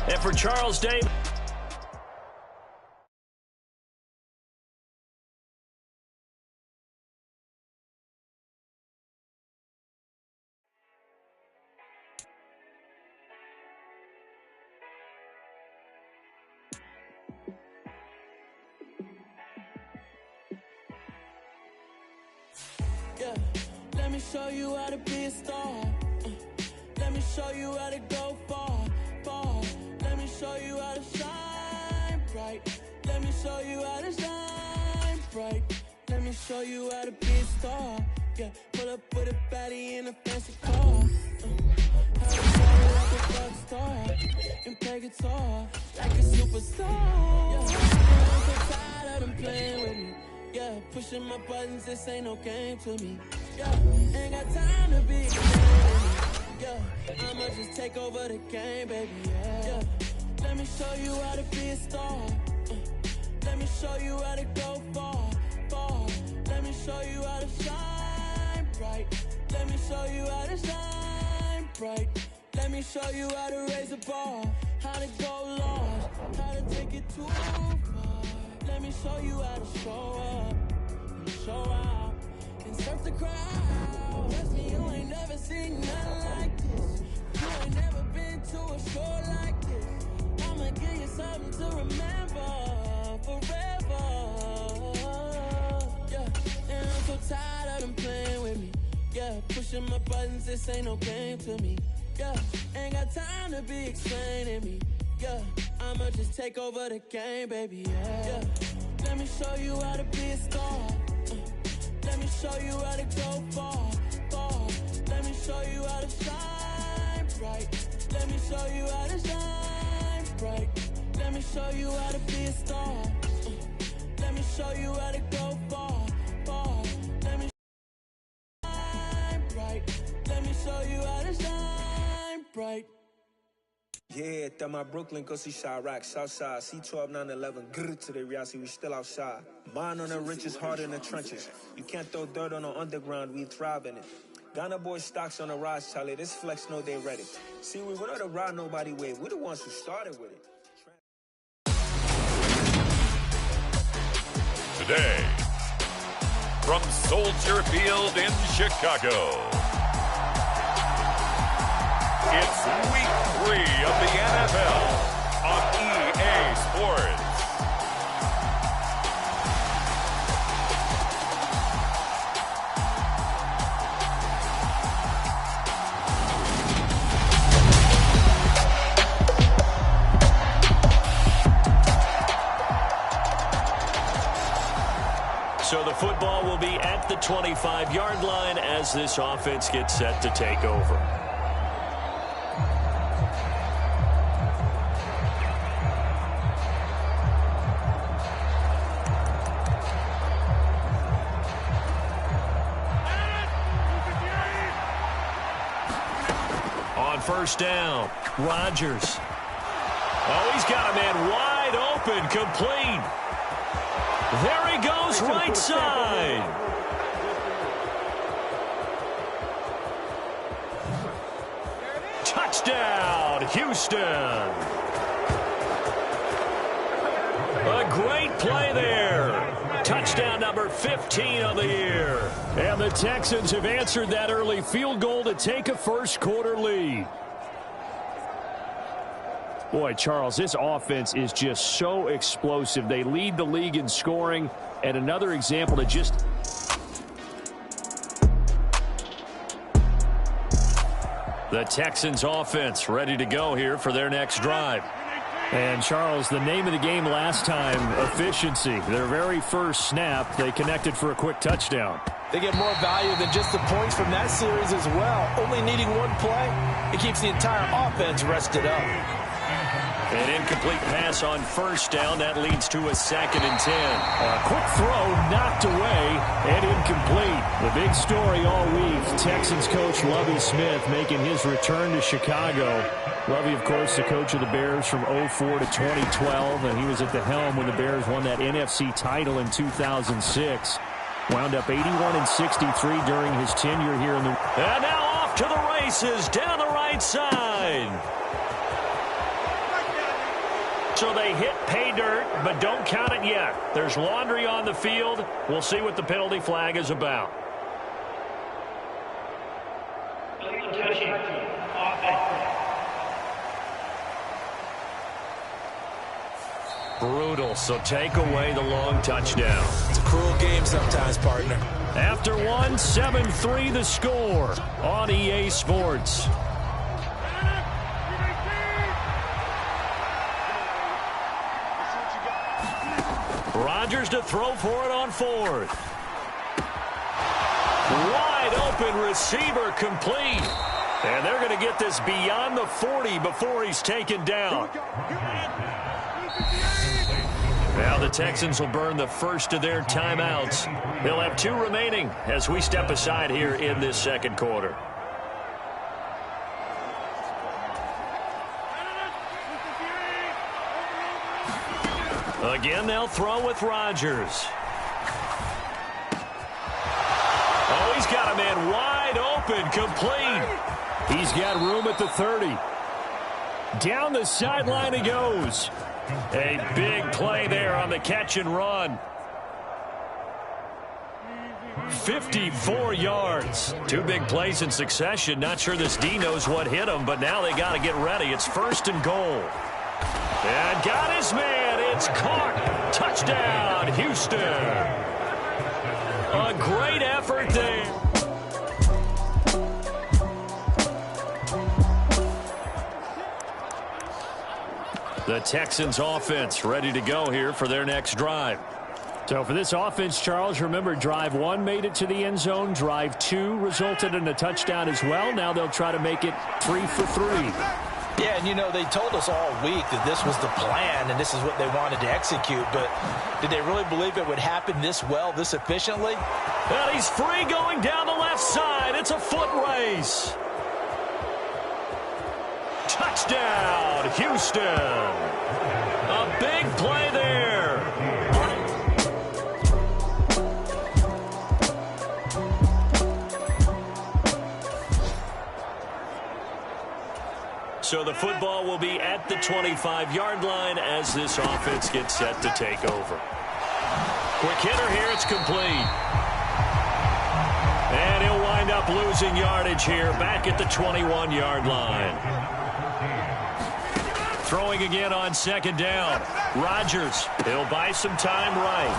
And for Charles Davis. Yeah, let me show you how to be a star. Let me show you how to go far, far. Let me show you how to shine bright. Let me show you how to shine bright. Let me show you how to be a star. Yeah, pull up with a baddie in a fancy car. How to party like a rock star and play guitar like a superstar. Yeah, I'm so tired of them playing with me. Yeah, pushing my buttons, this ain't no game to me. Yeah, ain't got time to be explaining. Yeah, I'ma just take over the game, baby. Yeah, let me show you how to be a star. Let me show you how to go far, far. Let me show you how to shine bright. Let me show you how to shine bright. Let me show you how to raise a bar, how to go large, how to take it too far. Let me show you how to show up and show out and surf the crowd. Trust me, you ain't never seen nothing like this. You ain't never been to a show like this. I'ma give you something to remember forever. Yeah, and I'm so tired of them playing with me. Yeah, pushing my buttons, this ain't no game to me. Yeah, ain't got time to be explaining me. Yeah, I'ma just take over the game, baby, yeah. Let me show you how to be a star. Let me show you how to go far, far. Let me show you how to shine bright. Let me show you how to shine bright. Let me show you how to be a star. Let me show you how to go far, far. Let me shine bright. Let me show you how to shine bright. Yeah, that my Brooklyn, go see Chirac, Southside, C12, 911, grrr to the reality, we still outside. Mine on the riches, hard in the trenches. You can't throw dirt on the underground, we thrive in it. Ghana boys stocks on the rise, Charlie, this flex know they ready. See, we without a ride nobody way, we the ones who started with it. Today, from Soldier Field in Chicago, it's Week 3 of the NFL on EA Sports. So the football will be at the 25-yard line as this offense gets set to take over. first down. Rodgers. Oh, he's got a man wide open, complete. There he goes, right side. Touchdown, Houston. A great play there. Touchdown number 15 of the year. And the Texans have answered that early field goal to take a first-quarter lead. Boy, Charles, this offense is just so explosive. They lead the league in scoring. And another example to just... The Texans offense ready to go here for their next drive. And, Charles, the name of the game last time, efficiency. Their very first snap, they connected for a quick touchdown. They get more value than just the points from that series as well. Only needing one play, it keeps the entire offense rested up. An incomplete pass on first down. That leads to a 2nd and 10. A quick throw knocked away and incomplete. The big story all week, Texans coach Lovie Smith making his return to Chicago. Lovie, of course, the coach of the Bears from 2004 to 2012, and he was at the helm when the Bears won that NFC title in 2006. Wound up 81-63 during his tenure here in the... And now off to the races down the right side. So they hit pay dirt, but don't count it yet. There's laundry on the field. We'll see what the penalty flag is about. Brutal, so take away the long touchdown. It's a cruel game sometimes, partner. After one, 7-3 the score on EA Sports. Rodgers to throw for it on 4th. Wide open receiver complete. And they're going to get this beyond the 40 before he's taken down. Now the Texans will burn the first of their timeouts. They'll have 2 remaining as we step aside here in this second quarter. Again, they'll throw with Rodgers. Oh, he's got a man wide open, complete. He's got room at the 30. Down the sideline he goes. A big play there on the catch and run. 54 yards. 2 big plays in succession. Not sure this D knows what hit him, but now they got to get ready. It's 1st and goal. And got his man. It's caught. Touchdown, Houston. A great effort there. The Texans offense ready to go here for their next drive. So for this offense, Charles, remember, drive 1 made it to the end zone. Drive 2 resulted in a touchdown as well. Now they'll try to make it 3 for 3. Yeah, and you know, they told us all week that this was the plan and this is what they wanted to execute, but did they really believe it would happen this well, this efficiently? And he's free going down the left side. It's a foot race. Touchdown, Houston. A big play there. So the football will be at the 25-yard line as this offense gets set to take over. Quick hitter here, it's complete. And he'll wind up losing yardage here back at the 21-yard line. Throwing again on 2nd down. Rodgers, he'll buy some time right.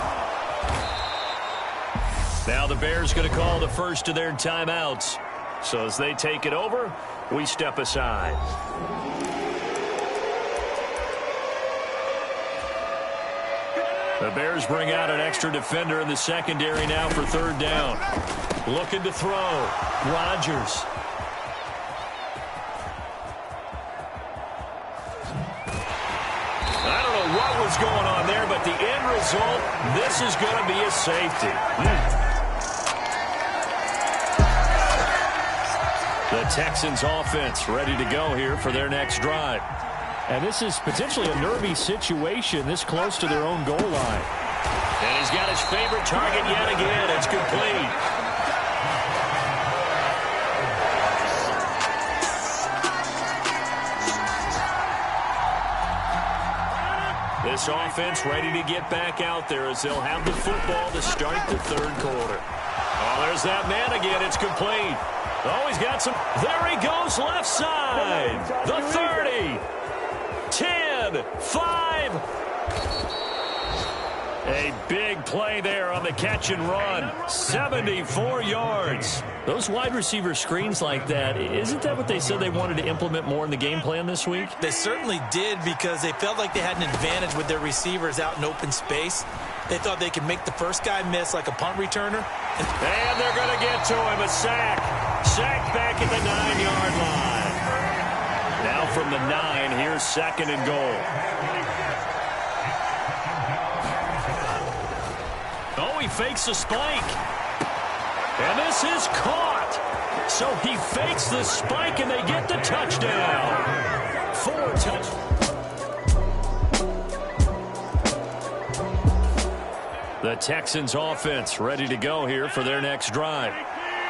Now the Bears going to call the first of their timeouts. So as they take it over, we step aside. The Bears bring out an extra defender in the secondary now for 3rd down. Looking to throw. Rodgers. I don't know what was going on there, but the end result, this is going to be a safety. The Texans offense ready to go here for their next drive. And this is potentially a nervy situation this close to their own goal line. And he's got his favorite target yet again. It's complete. This offense ready to get back out there as they'll have the football to start the third quarter. Oh, there's that man again. It's complete. Oh, he's got some. There he goes left side. The 30. 10. 5. A big play there on the catch and run. 74 yards. Those wide receiver screens like that, isn't that what they said they wanted to implement more in the game plan this week? They certainly did because they felt like they had an advantage with their receivers out in open space. They thought they could make the first guy miss like a punt returner. And they're going to get to him. A sack. Sack back at the 9-yard line. Now from the 9, here's 2nd and goal. Oh, he fakes the spike. And this is caught. So he fakes the spike, and they get the touchdown. 4 touchdowns. The Texans offense ready to go here for their next drive.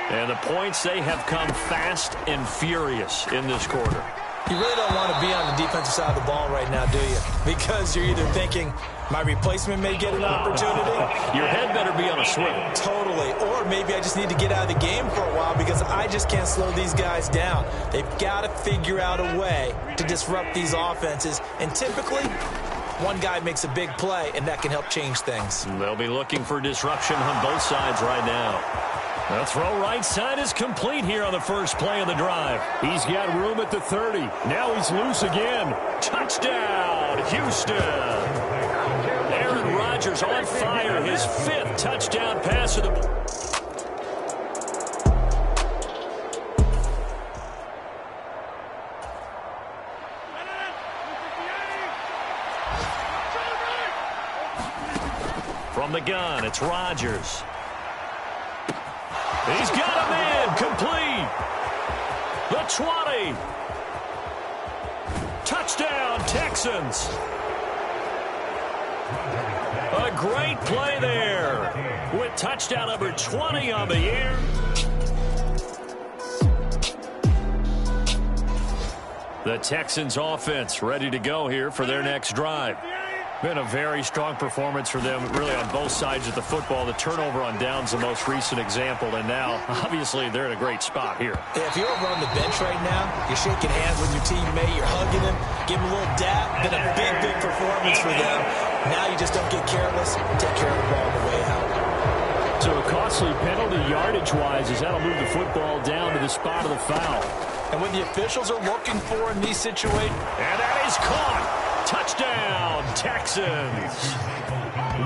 And the points, they have come fast and furious in this quarter. You really don't want to be on the defensive side of the ball right now, do you? Because you're either thinking, my replacement may get an opportunity. Your head better be on a swivel. Totally. Or maybe I just need to get out of the game for a while because I just can't slow these guys down. They've got to figure out a way to disrupt these offenses. And typically, one guy makes a big play, and that can help change things. They'll be looking for disruption on both sides right now. The throw right side is complete here on the first play of the drive. He's got room at the 30. Now he's loose again. Touchdown, Houston. Aaron Rodgers on fire. His 5th touchdown pass of the ball. From the gun, it's Rodgers. He's got him in, complete. The 20. Touchdown, Texans. A great play there with touchdown number 20 on the year. The Texans offense ready to go here for their next drive. Been a very strong performance for them, really, on both sides of the football. The turnover on downs, the most recent example, and now, obviously, they're in a great spot here. Yeah, if you're over on the bench right now, you're shaking hands with your teammate, you're hugging him, give him a little dap. Been a big, big performance for them. Now you just don't get careless, take care of the ball on the way out. So a costly penalty yardage-wise as that'll move the football down to the spot of the foul. And when the officials are looking for in these situations, and that is caught. Touchdown, Texans.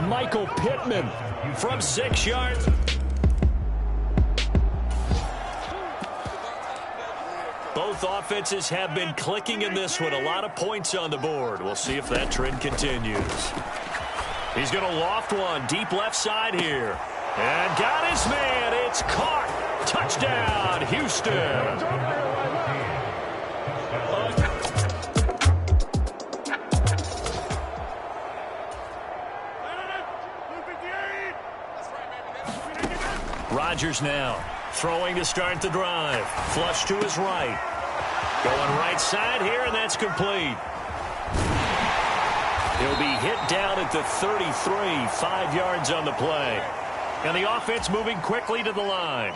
Michael Pittman from 6 yards. Both offenses have been clicking in this one. A lot of points on the board. We'll see if that trend continues. He's going to loft one deep left side here. And got his man. It's caught. Touchdown, Houston. Rodgers now throwing to start the drive. Flush to his right. Going right side here, and that's complete. He'll be hit down at the 33, 5 yards on the play. And the offense moving quickly to the line.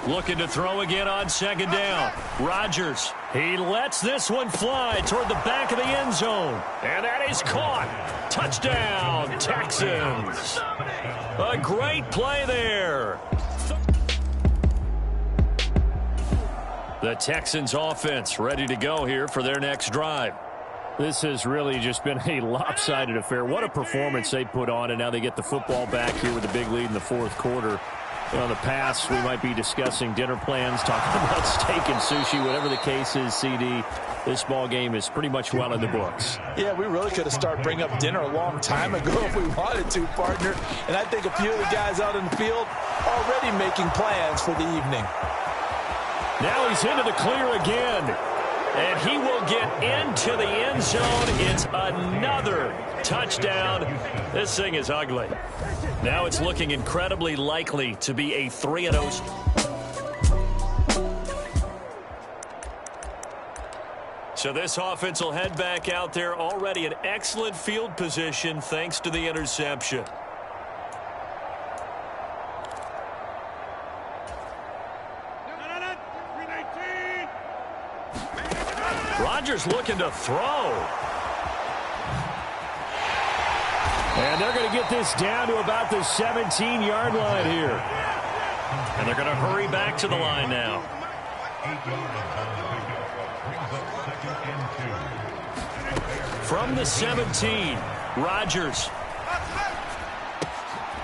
Looking to throw again on 2nd down. Rodgers, he lets this one fly toward the back of the end zone. And that is caught. Touchdown, Texans. A great play there. The Texans offense ready to go here for their next drive. This has really just been a lopsided affair. What a performance they put on, and now they get the football back here with a big lead in the 4th quarter. You know, in the past, we might be discussing dinner plans, talking about steak and sushi, whatever the case is, CD. This ball game is pretty much well in the books. Yeah, we really could have started bringing up dinner a long time ago if we wanted to, partner. And I think a few of the guys out in the field already making plans for the evening. Now he's into the clear again. And he will get into the end zone. It's another touchdown. This thing is ugly. Now it's looking incredibly likely to be a 3-0. So this offense will head back out there, already in excellent field position thanks to the interception. Rodgers looking to throw. And they're going to get this down to about the 17-yard line here. And they're going to hurry back to the line now. From the 17, Rodgers.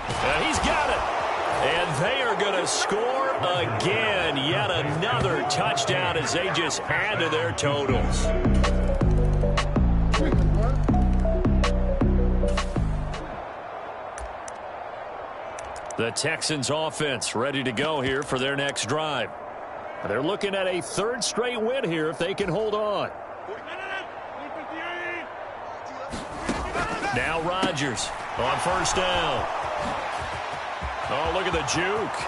And he's got it. And they are going to score again. Yet another touchdown as they just add to their totals. The Texans offense ready to go here for their next drive. They're looking at a third straight win here if they can hold on. Now Rodgers on first down. Oh, look at the juke.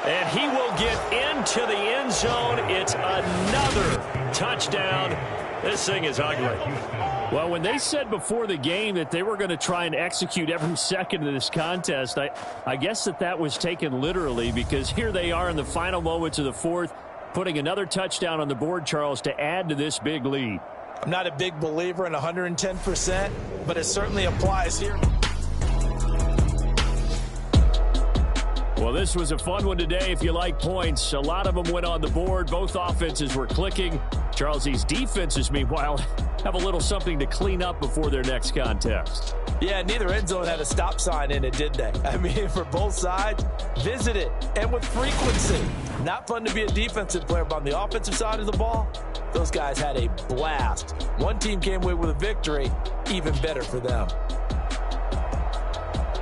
And he will get into the end zone. It's another touchdown. This thing is ugly. Well, when they said before the game that they were going to try and execute every second of this contest, I guess that was taken literally, because here they are in the final moments of the fourth, putting another touchdown on the board, Charles, to add to this big lead. I'm not a big believer in 110%, but it certainly applies here. Well, this was a fun one today if you like points. A lot of them went on the board. Both offenses were clicking. Charles, these defenses, meanwhile, have a little something to clean up before their next contest. Yeah, neither end zone had a stop sign in it, did they? I mean, for both sides, visit it, and with frequency. Not fun to be a defensive player, but on the offensive side of the ball, those guys had a blast. One team came away with a victory, even better for them.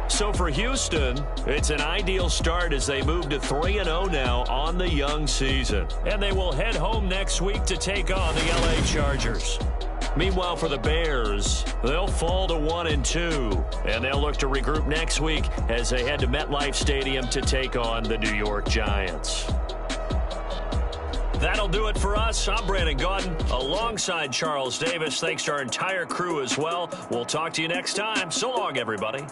So for Houston, it's an ideal start as they move to 3-0 now on the young season. And they will head home next week to take on the LA Chargers. Meanwhile, for the Bears, they'll fall to 1-2. And they'll look to regroup next week as they head to MetLife Stadium to take on the New York Giants. That'll do it for us. I'm Brandon Gaudin alongside Charles Davis. Thanks to our entire crew as well. We'll talk to you next time. So long, everybody.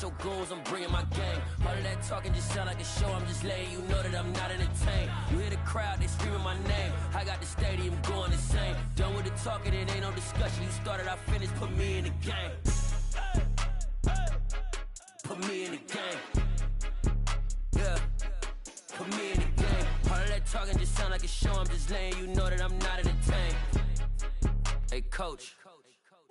Your goons, I'm bringing my gang. All of that talking just sound like a show. I'm just letting you know that I'm not entertained. You hear the crowd, they screaming my name. I got the stadium going insane. Done with the talking, it ain't no discussion. You started, I finished, put me in the game. Put me in the game. Yeah, put me in the game. All of that talking just sound like a show. I'm just letting you know that I'm not entertained. Hey, coach.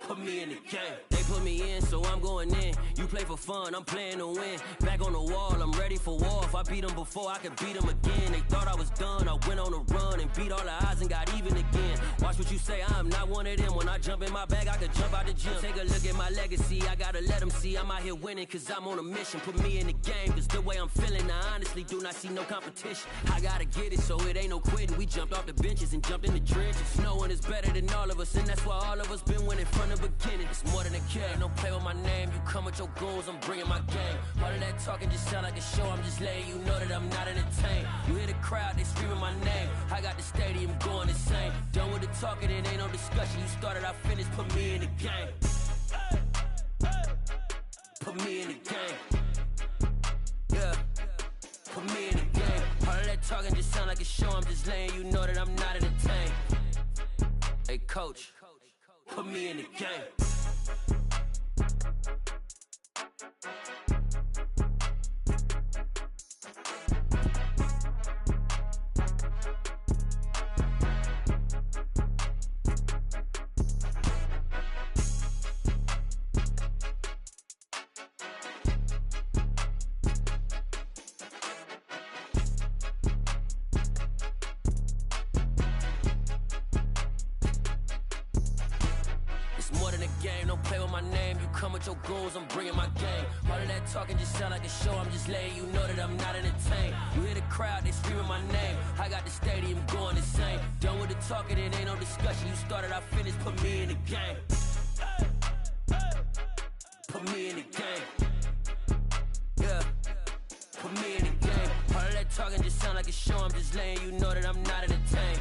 Put me in the game. They put me in, so I'm going in. You play for fun, I'm playing to win. Back on the wall, I'm ready for war. If I beat them before, I can beat them again. They thought I was done, I went on a run and beat all the odds and got even again. Watch what you say, I'm not one of them. When I jump in my bag, I could jump out the gym. Take a look at my legacy, I gotta let them see I'm out here winning, cause I'm on a mission. Put me in the game, cause the way I'm feeling, I honestly do not see no competition. I gotta get it, so it ain't no quitting. We jumped off the benches and jumped in the trenches. No one is better than all of us, and that's why all of us been winning from the beginning. It's more than a game, don't play with my name. You come with your goons, I'm bringing my game. All of that talking just sound like a show. I'm just letting you know that I'm not entertained. You hear the crowd, they screaming my name. I got the stadium going insane. Done with the talking, it ain't no discussion. You started, I finished, put me in the game. Put me in the game. Yeah, put me in the game. All of that talking just sound like a show. I'm just letting you know that I'm not entertained. Hey, coach, put me in the game. game. Don't play with my name. You come with your goons, I'm bringing my game. All of that talking just sound like a show. I'm just letting you know that I'm not entertained. You hear the crowd, they screaming my name. I got the stadium going insane. Done with the talking, it ain't no discussion. You started, I finished, put me in the game. Put me in the game. Yeah. Put me in the game. All of that talking just sound like a show. I'm just letting you know that I'm not entertained.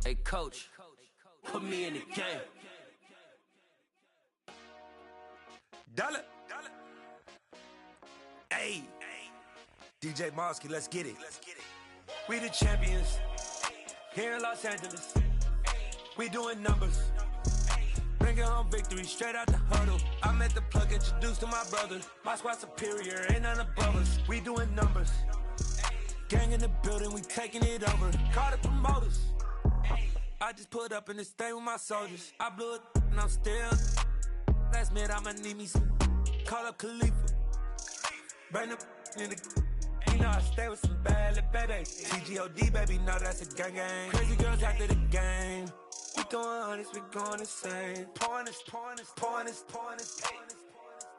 Hey, coach, put me in the game. Dollar. Hey, DJ Mosky, let's get it. We the champions here in Los Angeles. We doing numbers. Bringing home victory straight out the huddle. I met the plug, introduced to my brother. My squad superior, ain't none above us. We doing numbers. Gang in the building, we taking it over. Call the promoters. I just put up in this thing with my soldiers. I blew it and I'm still. Last minute I'ma need me some. Call up Khalifa. Bring them in the. You know I stay with some bad little babies. TGOD baby, know that's a gang gang. Crazy girls after the game. We throwing hundreds, we going insane. Pouring this.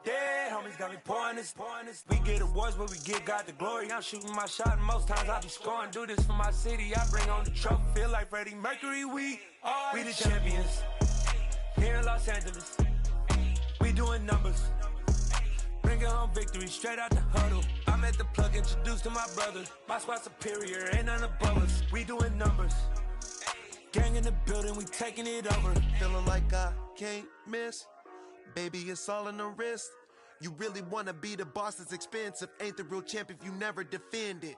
Dead homies got me pouring this. We get awards where we give God the glory. I'm shooting my shot and most times I be scoring. Do this for my city, I bring on the trophy. Feel like Freddie Mercury, we the champions here in Los Angeles. We doing numbers. Bringing home victory straight out the huddle. I met the plug, introduced to my brother. My squad superior, ain't none above us. We doing numbers. Gang in the building, we taking it over. Feeling like I can't miss. Baby, it's all in the wrist. You really wanna be the boss, it's expensive. Ain't the real champ if you never defend it.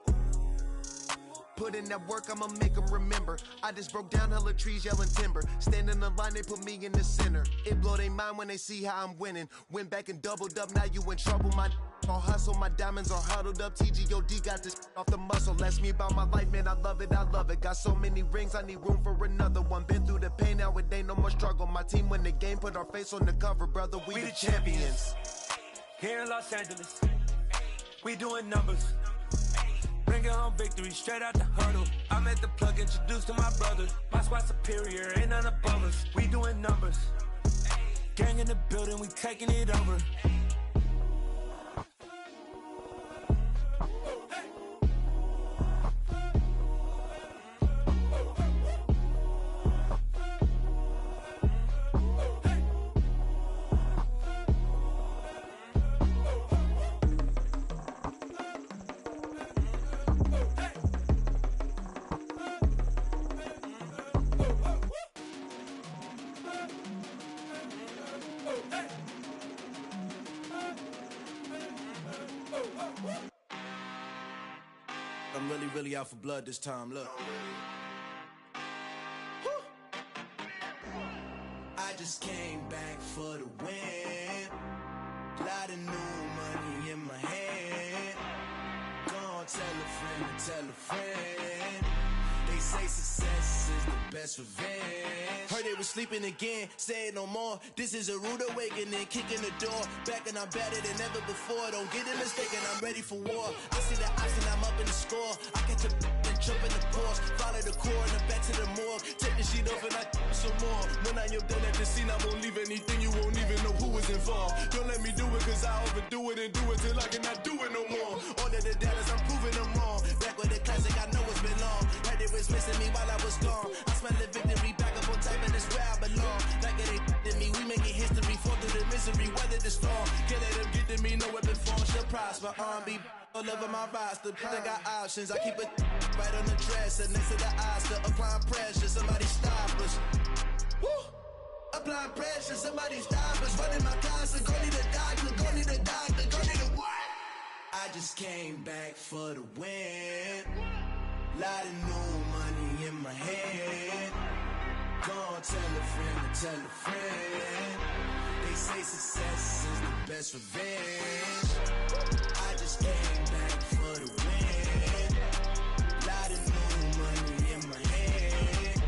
Put in that work, I'ma make them remember. I just broke down hella trees, yelling timber. Stand in the line, they put me in the center. It blow their mind when they see how I'm winning. Went back and doubled up, now you in trouble. My all hustle, my diamonds are huddled up. TGOD got this off the muscle. Ask me about my life, man, I love it. Got so many rings, I need room for another one. Been through the pain, now it ain't no more struggle. My team win the game, put our face on the cover, brother. We the champions. Here in Los Angeles, we doing numbers. Bringing home victory straight out the huddle. I met the plug, introduced to my brother. My squad superior, ain't none above us. We doing numbers. Gang in the building, we taking it over. I'm really out for blood this time, look. I just came back for the win. Lot of new money in my hand. Gonna tell a friend to tell a friend. They say success is the best revenge. Heard they was sleeping again, say it no more. This is a rude awakening, kicking the door. Back and I'm better than ever before. Don't get it mistaken, I'm ready for war. I see the option, I'm up in the score. I catch a and jump in the course. Follow the core and then back to the morgue. Take the sheet off and I some more. When I am done at the scene, I won't leave anything. You won't even know who was involved. Don't let me do it, cause I overdo it and do it till I cannot do it no more. All of the doubters, I'm proving them wrong. Back with the classic, I know it's been long. Heard they was missing me while I was gone. I smell the victory back up on top, and it's where I belong. Like it ain't to me, we making history. Fall through the misery, weather the storm. Can't let them get to me, no weapon form shall prosper. R&B all over my roster, I got options. I keep it right on the dresser, next to the Oscar. Applying pressure, somebody stop us. Woo! Applying pressure, somebody stop us. Running my closet, go need a doctor, go need a doctor, go need a what? I just came back for the win. Lot of new money in my hand. Gonna tell a friend to tell a friend. They say success is the best revenge. I just came back for the win. Lot of new money in my hand.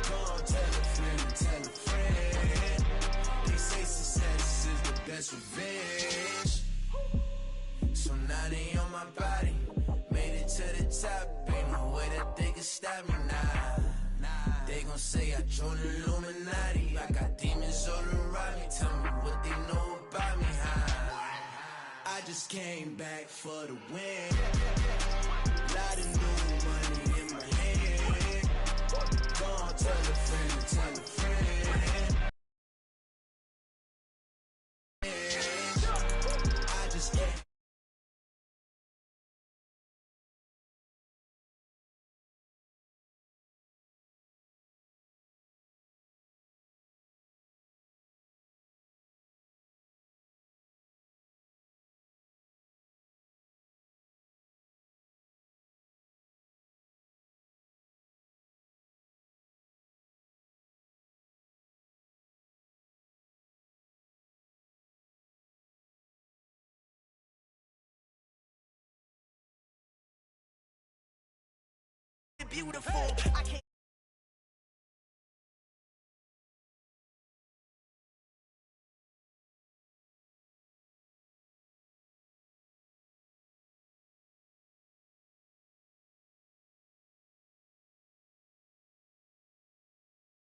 Gonna tell a friend to tell a friend. They say success is the best revenge. So now they on my body. Made it to the top. Ain't no way that they can stop me now. They gon' say I joined the Illuminati. I got demons friends all around me, tell me what they know about me. I just came back for the win. Lot of new money in my hand. Go on, tell a friend, tell a friend. I just came. Beautiful. I can't